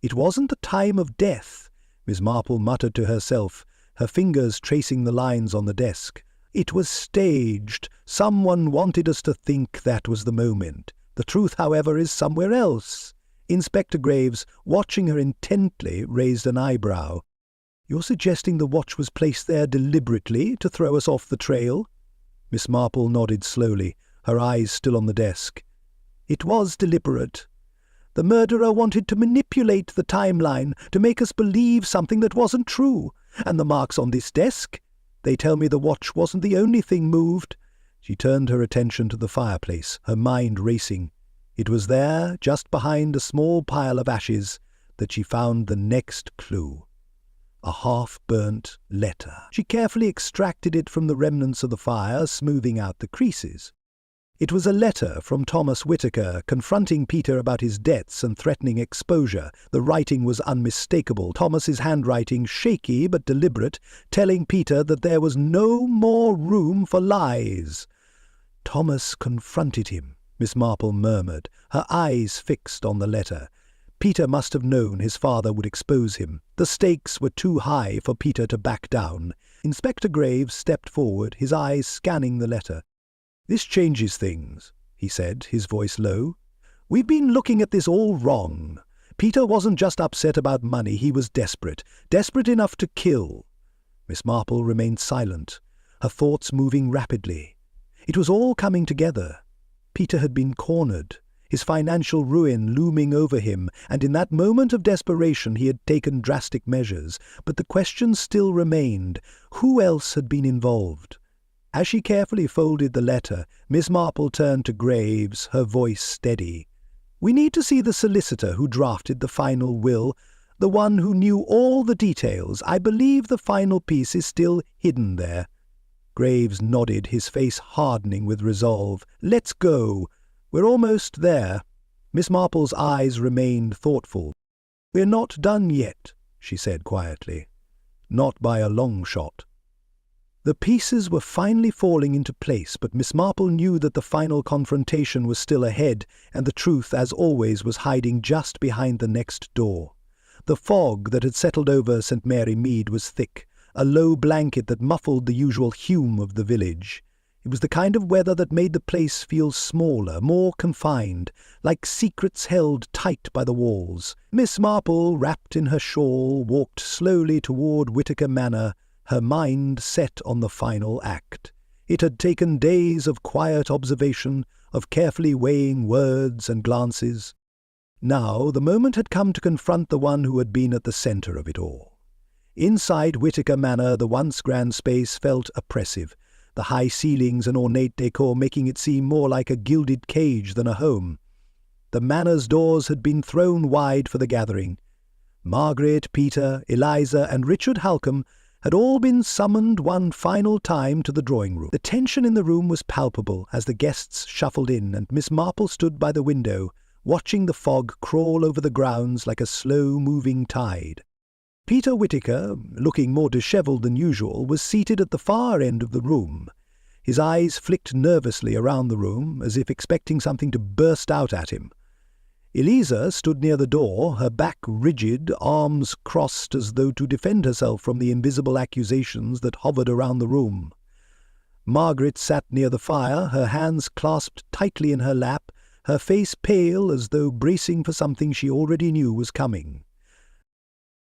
It wasn't the time of death, Miss Marple muttered to herself, her fingers tracing the lines on the desk. It was staged. Someone wanted us to think that was the moment. The truth, however, is somewhere else. Inspector Graves, watching her intently, raised an eyebrow. "You're suggesting the watch was placed there deliberately to throw us off the trail?" Miss Marple nodded slowly, her eyes still on the desk. "It was deliberate. The murderer wanted to manipulate the timeline, to make us believe something that wasn't true. And the marks on this desk? They tell me the watch wasn't the only thing moved." She turned her attention to the fireplace, her mind racing. It was there, just behind a small pile of ashes, that she found the next clue. A half-burnt letter. She carefully extracted it from the remnants of the fire, smoothing out the creases. It was a letter from Thomas Whittaker, confronting Peter about his debts and threatening exposure. The writing was unmistakable, Thomas's handwriting shaky but deliberate, telling Peter that there was no more room for lies. "Thomas confronted him," Miss Marple murmured, her eyes fixed on the letter. Peter must have known his father would expose him. The stakes were too high for Peter to back down. Inspector Graves stepped forward, his eyes scanning the letter. "This changes things," he said, his voice low. "We've been looking at this all wrong. Peter wasn't just upset about money, he was desperate. Desperate enough to kill." Miss Marple remained silent, her thoughts moving rapidly. It was all coming together. Peter had been cornered, his financial ruin looming over him, and in that moment of desperation he had taken drastic measures. But the question still remained, who else had been involved? As she carefully folded the letter, Miss Marple turned to Graves, her voice steady. "We need to see the solicitor who drafted the final will, the one who knew all the details. I believe the final piece is still hidden there." Graves nodded, his face hardening with resolve. "Let's go. We're almost there." Miss Marple's eyes remained thoughtful. "We're not done yet," she said quietly. "Not by a long shot." The pieces were finally falling into place, but Miss Marple knew that the final confrontation was still ahead, and the truth, as always, was hiding just behind the next door. The fog that had settled over St.Mary Mead was thick, a low blanket that muffled the usual hum of the village. It was the kind of weather that made the place feel smaller, more confined, like secrets held tight by the walls. Miss Marple, wrapped in her shawl, walked slowly toward Whittaker Manor, her mind set on the final act. It had taken days of quiet observation, of carefully weighing words and glances. Now the moment had come to confront the one who had been at the centre of it all. Inside Whittaker Manor, the once grand space felt oppressive, the high ceilings and ornate decor making it seem more like a gilded cage than a home. The manor's doors had been thrown wide for the gathering. Margaret, Peter, Eliza, and Richard Halcombe had all been summoned one final time to the drawing-room. The tension in the room was palpable as the guests shuffled in, and Miss Marple stood by the window, watching the fog crawl over the grounds like a slow-moving tide. Peter Whittaker, looking more dishevelled than usual, was seated at the far end of the room. His eyes flicked nervously around the room, as if expecting something to burst out at him. Eliza stood near the door, her back rigid, arms crossed as though to defend herself from the invisible accusations that hovered around the room. Margaret sat near the fire, her hands clasped tightly in her lap, her face pale as though bracing for something she already knew was coming.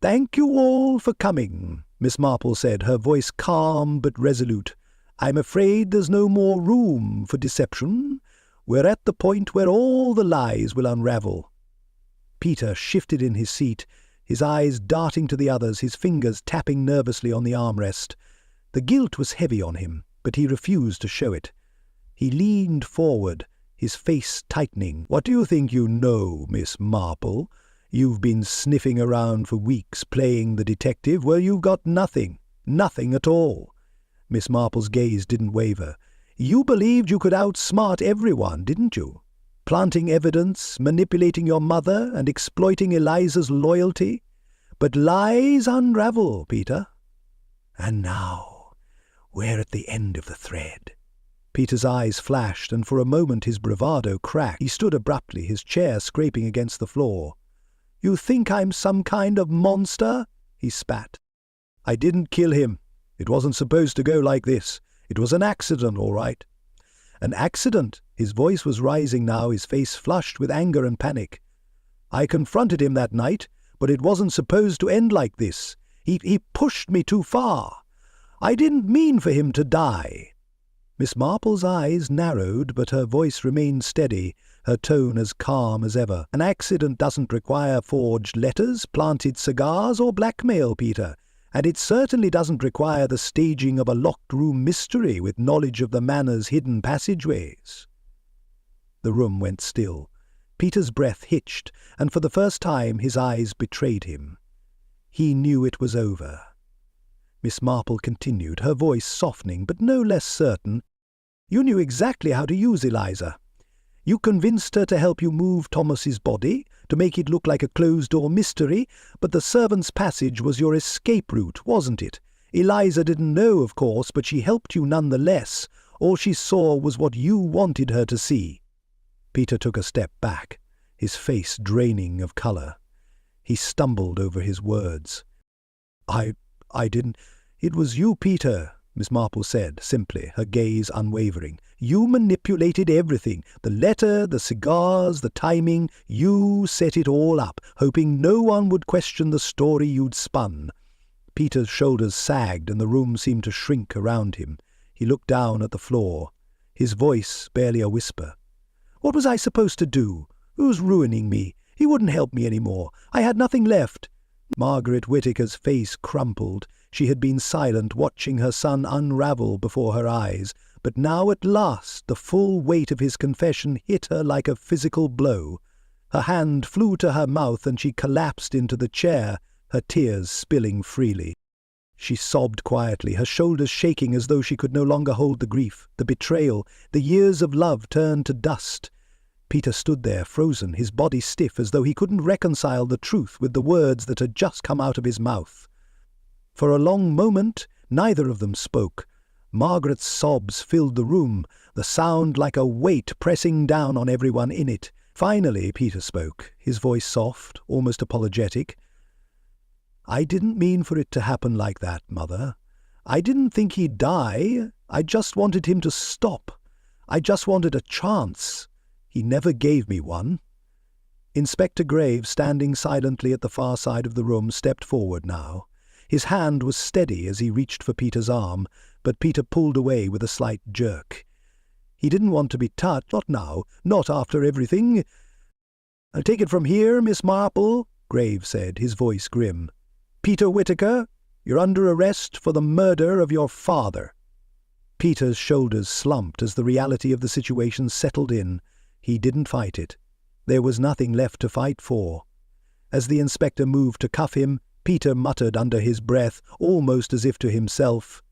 "Thank you all for coming," Miss Marple said, her voice calm but resolute. "I'm afraid there's no more room for deception. We're at the point where all the lies will unravel." Peter shifted in his seat, his eyes darting to the others, his fingers tapping nervously on the armrest. The guilt was heavy on him, but he refused to show it. He leaned forward, his face tightening. "What do you think you know, Miss Marple? You've been sniffing around for weeks playing the detective where you've got nothing at all." Miss Marple's gaze didn't waver. "You believed you could outsmart everyone, didn't you? Planting evidence, manipulating your mother, and exploiting Eliza's loyalty. But lies unravel, Peter. And now we're at the end of the thread." Peter's eyes flashed, and for a moment his bravado cracked. He stood abruptly, his chair scraping against the floor. "You think I'm some kind of monster?" he spat. "I didn't kill him. It wasn't supposed to go like this. It was an accident, all right." "An accident?" His voice was rising now, his face flushed with anger and panic. "I confronted him that night, but it wasn't supposed to end like this. He pushed me too far. I didn't mean for him to die." Miss Marple's eyes narrowed, but her voice remained steady, her tone as calm as ever. "An accident doesn't require forged letters, planted cigars, or blackmail, Peter, and it certainly doesn't require the staging of a locked-room mystery with knowledge of the manor's hidden passageways." The room went still. Peter's breath hitched, and for the first time his eyes betrayed him. He knew it was over. Miss Marple continued, her voice softening, but no less certain. "You knew exactly how to use Eliza. You convinced her to help you move Thomas's body, to make it look like a closed-door mystery, but the servant's passage was your escape route, wasn't it? Eliza didn't know, of course, but she helped you nonetheless. All she saw was what you wanted her to see." Peter took a step back, his face draining of colour. He stumbled over his words. I didn't. It was you, Peter," Miss Marple said, simply, her gaze unwavering. "You manipulated everything. The letter, the cigars, the timing. You set it all up, hoping no one would question the story you'd spun." Peter's shoulders sagged and the room seemed to shrink around him. He looked down at the floor, his voice barely a whisper. "What was I supposed to do? Who's ruining me? He wouldn't help me any more. I had nothing left." Margaret Whittaker's face crumpled. She had been silent, watching her son unravel before her eyes, but now at last the full weight of his confession hit her like a physical blow. Her hand flew to her mouth and she collapsed into the chair, her tears spilling freely. She sobbed quietly, her shoulders shaking as though she could no longer hold the grief, the betrayal, the years of love turned to dust. Peter stood there, frozen, his body stiff, as though he couldn't reconcile the truth with the words that had just come out of his mouth. For a long moment, neither of them spoke. Margaret's sobs filled the room, the sound like a weight pressing down on everyone in it. Finally, Peter spoke, his voice soft, almost apologetic. "I didn't mean for it to happen like that, Mother. I didn't think he'd die. I just wanted him to stop. I just wanted a chance. He never gave me one." Inspector Graves, standing silently at the far side of the room, stepped forward now. His hand was steady as he reached for Peter's arm, but Peter pulled away with a slight jerk. He didn't want to be touched, not now, not after everything. "I'll take it from here, Miss Marple," Graves said, his voice grim. "Peter Whittaker, you're under arrest for the murder of your father." Peter's shoulders slumped as the reality of the situation settled in. He didn't fight it. There was nothing left to fight for. As the inspector moved to cuff him, Peter muttered under his breath, almost as if to himself,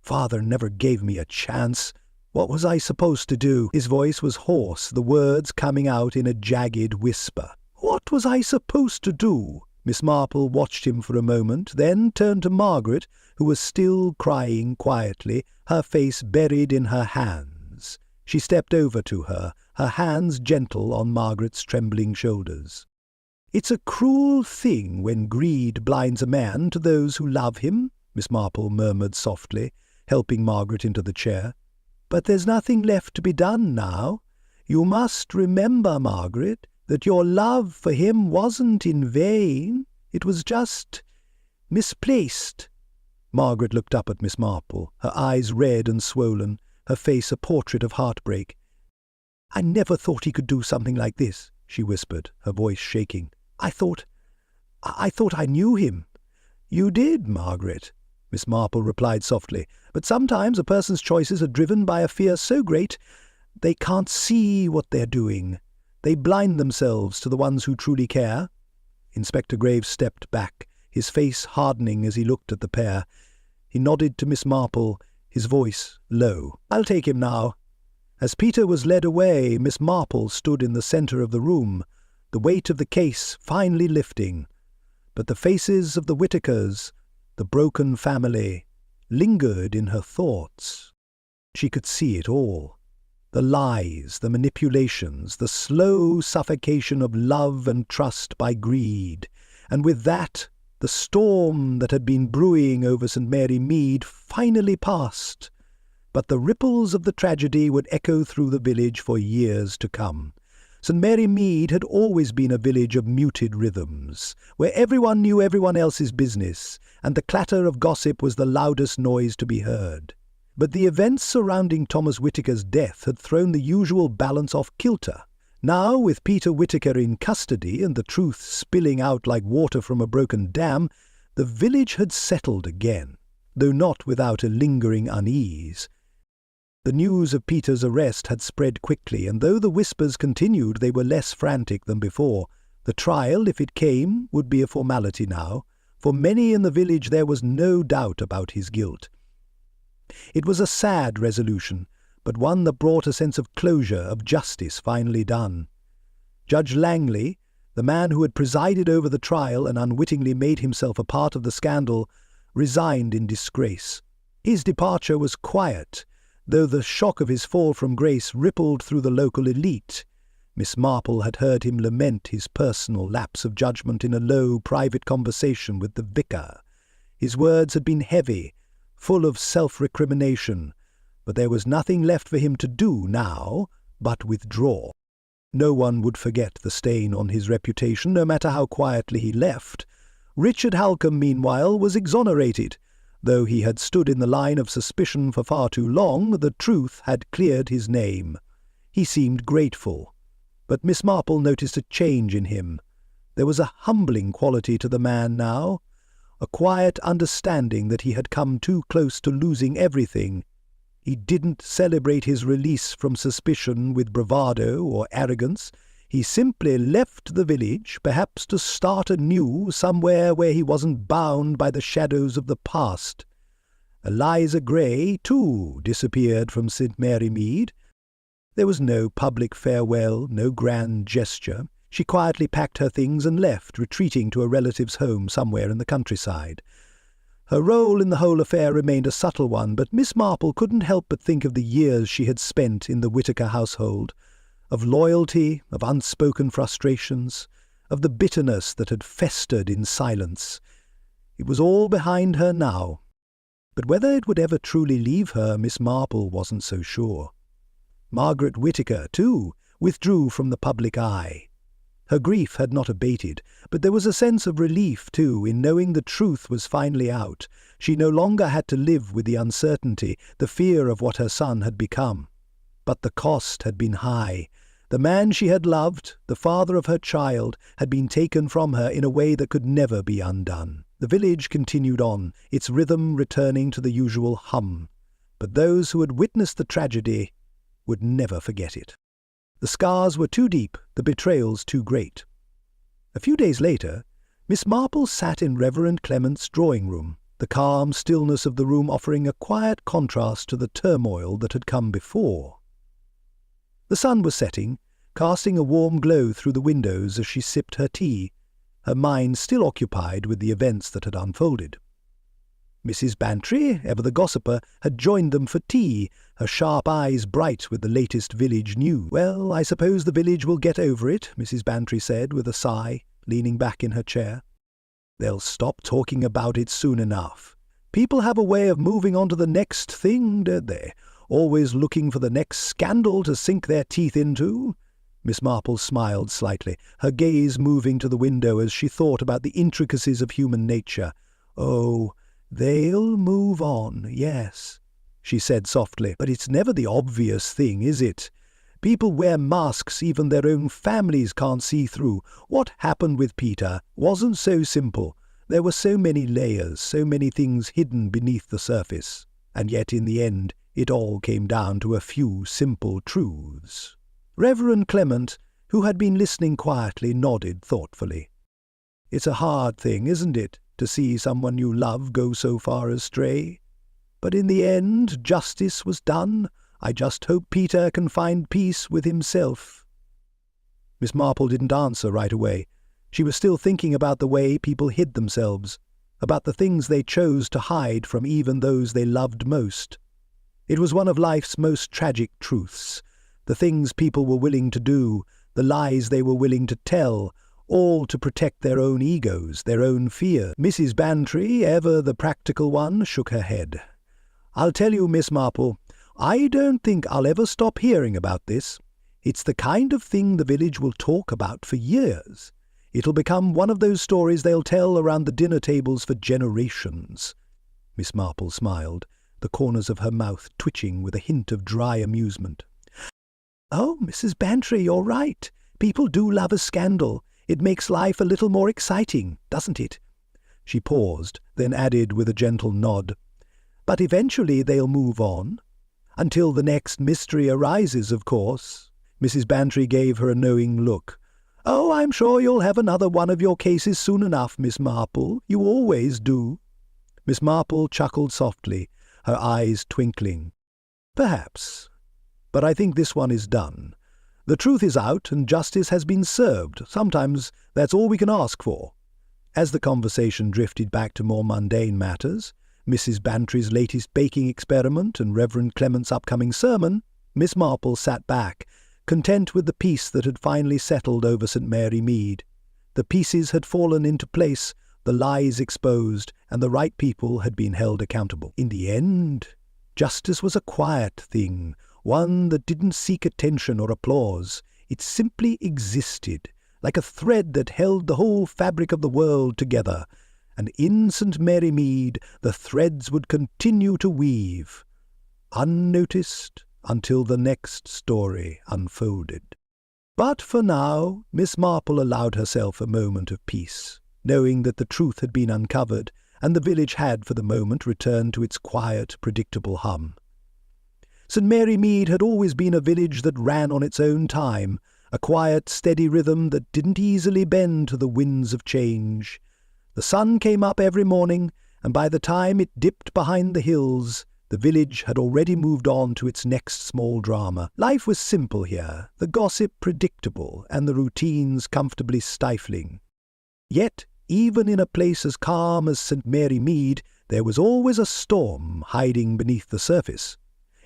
"Father never gave me a chance. What was I supposed to do?" His voice was hoarse, the words coming out in a jagged whisper. "What was I supposed to do?" Miss Marple watched him for a moment, then turned to Margaret, who was still crying quietly, her face buried in her hands. She stepped over to her, her hands gentle on Margaret's trembling shoulders. "It's a cruel thing when greed blinds a man to those who love him," Miss Marple murmured softly, helping Margaret into the chair. "But there's nothing left to be done now. You must remember, Margaret, that your love for him wasn't in vain. It was just misplaced." Margaret looked up at Miss Marple, her eyes red and swollen, her face a portrait of heartbreak. "I never thought he could do something like this," she whispered, her voice shaking. I thought I knew him." "You did, Margaret," Miss Marple replied softly, "but sometimes a person's choices are driven by a fear so great they can't see what they're doing. They blind themselves to the ones who truly care." Inspector Graves stepped back, his face hardening as he looked at the pair. He nodded to Miss Marple, his voice low. "I'll take him now." As Peter was led away, Miss Marple stood in the centre of the room, the weight of the case finally lifting. But the faces of the Whittakers, the broken family, lingered in her thoughts. She could see it all. The lies, the manipulations, the slow suffocation of love and trust by greed, and with that, the storm that had been brewing over St.Mary Mead finally passed. But the ripples of the tragedy would echo through the village for years to come. St.Mary Mead had always been a village of muted rhythms, where everyone knew everyone else's business, and the clatter of gossip was the loudest noise to be heard. But the events surrounding Thomas Whittaker's death had thrown the usual balance off kilter. Now, with Peter Whittaker in custody and the truth spilling out like water from a broken dam, the village had settled again, though not without a lingering unease. The news of Peter's arrest had spread quickly, and though the whispers continued, they were less frantic than before. The trial, if it came, would be a formality now. For many in the village there was no doubt about his guilt. It was a sad resolution, but one that brought a sense of closure, of justice finally done. Judge Langley, the man who had presided over the trial and unwittingly made himself a part of the scandal, resigned in disgrace. His departure was quiet, though the shock of his fall from grace rippled through the local elite. Miss Marple had heard him lament his personal lapse of judgment in a low, private conversation with the vicar. His words had been heavy, full of self-recrimination, but there was nothing left for him to do now but withdraw. No one would forget the stain on his reputation, no matter how quietly he left. Richard Halcombe, meanwhile, was exonerated. Though he had stood in the line of suspicion for far too long, the truth had cleared his name. He seemed grateful. But Miss Marple noticed a change in him. There was a humbling quality to the man now, a quiet understanding that he had come too close to losing everything. He didn't celebrate his release from suspicion with bravado or arrogance. He simply left the village, perhaps to start anew somewhere where he wasn't bound by the shadows of the past. Eliza Gray, too, disappeared from St.Mary Mead. There was no public farewell, no grand gesture. She quietly packed her things and left, retreating to a relative's home somewhere in the countryside. Her role in the whole affair remained a subtle one, but Miss Marple couldn't help but think of the years she had spent in the Whittaker household, of loyalty, of unspoken frustrations, of the bitterness that had festered in silence. It was all behind her now. But whether it would ever truly leave her, Miss Marple wasn't so sure. Margaret Whittaker, too, withdrew from the public eye. Her grief had not abated, but there was a sense of relief, too, in knowing the truth was finally out. She no longer had to live with the uncertainty, the fear of what her son had become. But the cost had been high. The man she had loved, the father of her child, had been taken from her in a way that could never be undone. The village continued on, its rhythm returning to the usual hum. But those who had witnessed the tragedy would never forget it. The scars were too deep, the betrayals too great. A few days later, Miss Marple sat in Reverend Clement's drawing-room, the calm stillness of the room offering a quiet contrast to the turmoil that had come before. The sun was setting, casting a warm glow through the windows as she sipped her tea, her mind still occupied with the events that had unfolded. Mrs. Bantry, ever the gossiper, had joined them for tea, her sharp eyes bright with the latest village news. "Well, I suppose the village will get over it," Mrs. Bantry said with a sigh, leaning back in her chair. "They'll stop talking about it soon enough. People have a way of moving on to the next thing, don't they? Always looking for the next scandal to sink their teeth into." Miss Marple smiled slightly, her gaze moving to the window as she thought about the intricacies of human nature. "Oh, they'll move on, yes," she said softly, "but it's never the obvious thing, is it? People wear masks even their own families can't see through. What happened with Peter wasn't so simple. There were so many layers, so many things hidden beneath the surface. And yet in the end, it all came down to a few simple truths." Reverend Clement, who had been listening quietly, nodded thoughtfully. "It's a hard thing, isn't it, to see someone you love go so far astray? But in the end, justice was done. I just hope Peter can find peace with himself." Miss Marple didn't answer right away. She was still thinking about the way people hid themselves, about the things they chose to hide from even those they loved most. It was one of life's most tragic truths. The things people were willing to do, the lies they were willing to tell, all to protect their own egos, their own fear. Mrs. Bantry, ever the practical one, shook her head. "I'll tell you, Miss Marple, I don't think I'll ever stop hearing about this. It's the kind of thing the village will talk about for years. It'll become one of those stories they'll tell around the dinner tables for generations." Miss Marple smiled, the corners of her mouth twitching with a hint of dry amusement. "Oh, Mrs. Bantry, you're right. People do love a scandal. It makes life a little more exciting, doesn't it?" She paused, then added with a gentle nod, "But eventually they'll move on. Until the next mystery arises, of course." Mrs. Bantry gave her a knowing look. "Oh, I'm sure you'll have another one of your cases soon enough, Miss Marple. You always do." Miss Marple chuckled softly, her eyes twinkling. "Perhaps. But I think this one is done. The truth is out and justice has been served. Sometimes that's all we can ask for." As the conversation drifted back to more mundane matters, Mrs. Bantry's latest baking experiment and Reverend Clement's upcoming sermon, Miss Marple sat back, content with the peace that had finally settled over St.Mary Mead. The pieces had fallen into place, the lies exposed, and the right people had been held accountable. In the end, justice was a quiet thing, one that didn't seek attention or applause. It simply existed, like a thread that held the whole fabric of the world together, and in St. Mary Mead the threads would continue to weave, unnoticed until the next story unfolded. But for now, Miss Marple allowed herself a moment of peace, knowing that the truth had been uncovered, and the village had for the moment returned to its quiet, predictable hum. St. Mary Mead had always been a village that ran on its own time, a quiet, steady rhythm that didn't easily bend to the winds of change. The sun came up every morning, and by the time it dipped behind the hills, the village had already moved on to its next small drama. Life was simple here, the gossip predictable, and the routines comfortably stifling. Yet, even in a place as calm as St. Mary Mead, there was always a storm hiding beneath the surface.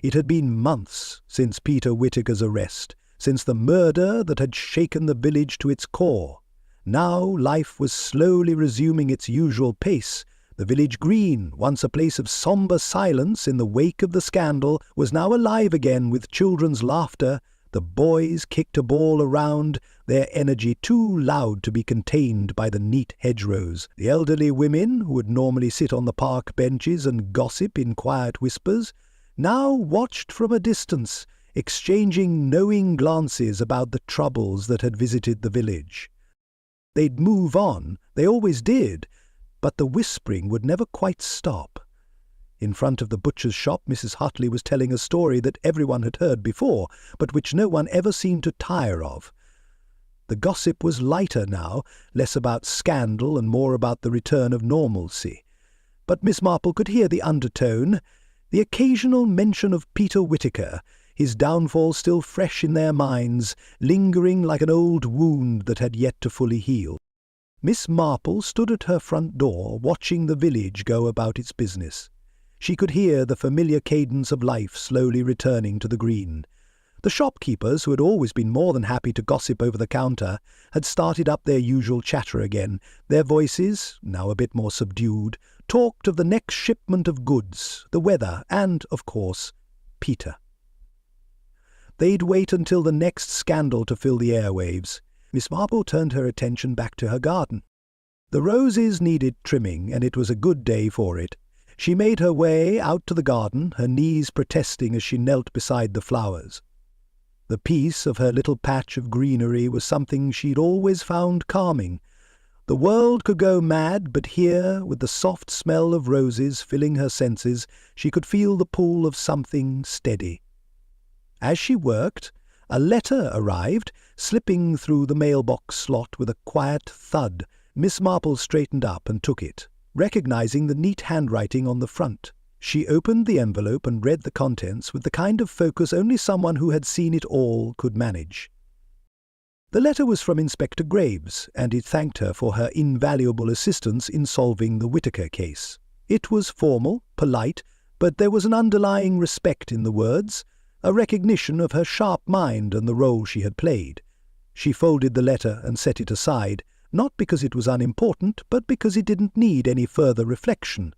It had been months since Peter Whittaker's arrest, since the murder that had shaken the village to its core. Now life was slowly resuming its usual pace, The village green, once a place of sombre silence in the wake of the scandal, was now alive again with children's laughter. The boys kicked a ball around, their energy too loud to be contained by the neat hedgerows. The elderly women, who would normally sit on the park benches and gossip in quiet whispers, now watched from a distance, exchanging knowing glances about the troubles that had visited the village. They'd move on, they always did, but the whispering would never quite stop. In front of the butcher's shop, Mrs. Hutley was telling a story that everyone had heard before, but which no one ever seemed to tire of. The gossip was lighter now, less about scandal and more about the return of normalcy. But Miss Marple could hear the undertone, the occasional mention of Peter Whittaker, his downfall still fresh in their minds, lingering like an old wound that had yet to fully heal. Miss Marple stood at her front door, watching the village go about its business. She could hear the familiar cadence of life slowly returning to the green. The shopkeepers, who had always been more than happy to gossip over the counter, had started up their usual chatter again. Their voices, now a bit more subdued, talked of the next shipment of goods, the weather, and, of course, Peter. They'd wait until the next scandal to fill the airwaves. Miss Marple turned her attention back to her garden. The roses needed trimming, and it was a good day for it. She made her way out to the garden, her knees protesting as she knelt beside the flowers. The peace of her little patch of greenery was something she'd always found calming. The world could go mad, but here, with the soft smell of roses filling her senses, she could feel the pull of something steady. As she worked, a letter arrived, slipping through the mailbox slot with a quiet thud. Miss Marple straightened up and took it, recognizing the neat handwriting on the front. She opened the envelope and read the contents with the kind of focus only someone who had seen it all could manage. The letter was from Inspector Graves, and it thanked her for her invaluable assistance in solving the Whittaker case. It was formal, polite, but there was an underlying respect in the words, a recognition of her sharp mind and the role she had played. She folded the letter and set it aside, not because it was unimportant, but because it didn't need any further reflection.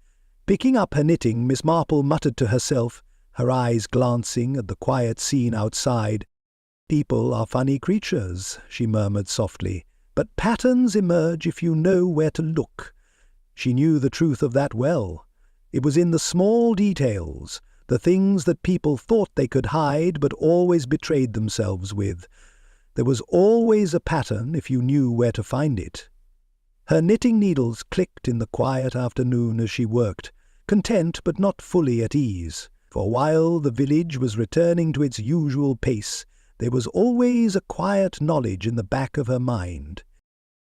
Picking up her knitting, Miss Marple muttered to herself, her eyes glancing at the quiet scene outside. "People are funny creatures," she murmured softly, "but patterns emerge if you know where to look." She knew the truth of that well. It was in the small details, the things that people thought they could hide but always betrayed themselves with. There was always a pattern if you knew where to find it. Her knitting needles clicked in the quiet afternoon as she worked, content but not fully at ease. For while the village was returning to its usual pace, there was always a quiet knowledge in the back of her mind.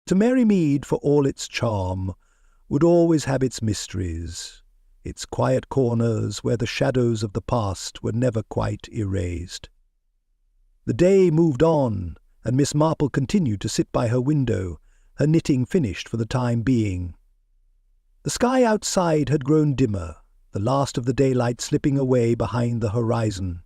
St.Mary Mead, for all its charm, would always have its mysteries, its quiet corners where the shadows of the past were never quite erased. The day moved on, and Miss Marple continued to sit by her window, her knitting finished for the time being. The sky outside had grown dimmer, the last of the daylight slipping away behind the horizon.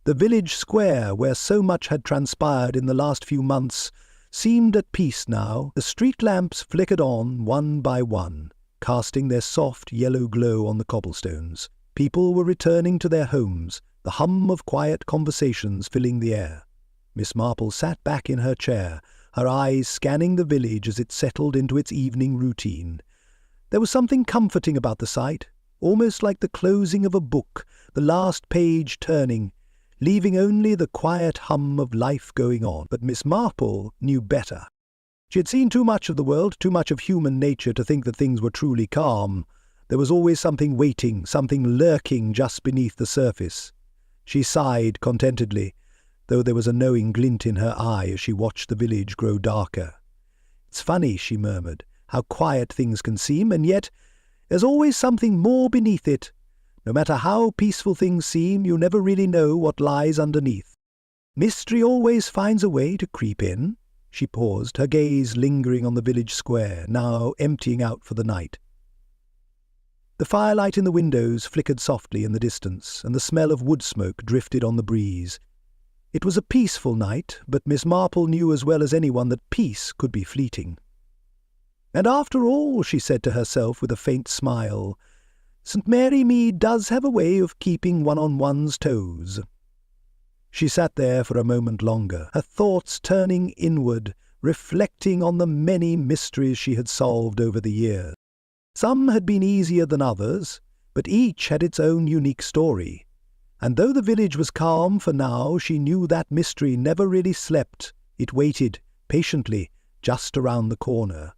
The village square, where so much had transpired in the last few months, seemed at peace now. The street lamps flickered on one by one, casting their soft yellow glow on the cobblestones. People were returning to their homes, the hum of quiet conversations filling the air. Miss Marple sat back in her chair, her eyes scanning the village as it settled into its evening routine. There was something comforting about the sight, almost like the closing of a book, the last page turning, leaving only the quiet hum of life going on. But Miss Marple knew better. She had seen too much of the world, too much of human nature to think that things were truly calm. There was always something waiting, something lurking just beneath the surface. She sighed contentedly, though there was a knowing glint in her eye as she watched the village grow darker. "It's funny," she murmured, "how quiet things can seem, and yet there's always something more beneath it. No matter how peaceful things seem, you never really know what lies underneath. Mystery always finds a way to creep in." She paused, her gaze lingering on the village square, now emptying out for the night. The firelight in the windows flickered softly in the distance, and the smell of wood smoke drifted on the breeze. It was a peaceful night, but Miss Marple knew as well as anyone that peace could be fleeting. And after all, she said to herself with a faint smile, St. Mary Mead does have a way of keeping one on one's toes. She sat there for a moment longer, her thoughts turning inward, reflecting on the many mysteries she had solved over the years. Some had been easier than others, but each had its own unique story. And though the village was calm for now, she knew that mystery never really slept. It waited, patiently, just around the corner.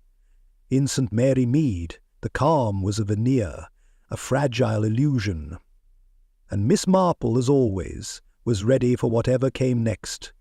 In St. Mary Mead, the calm was a veneer, a fragile illusion. And Miss Marple, as always, was ready for whatever came next.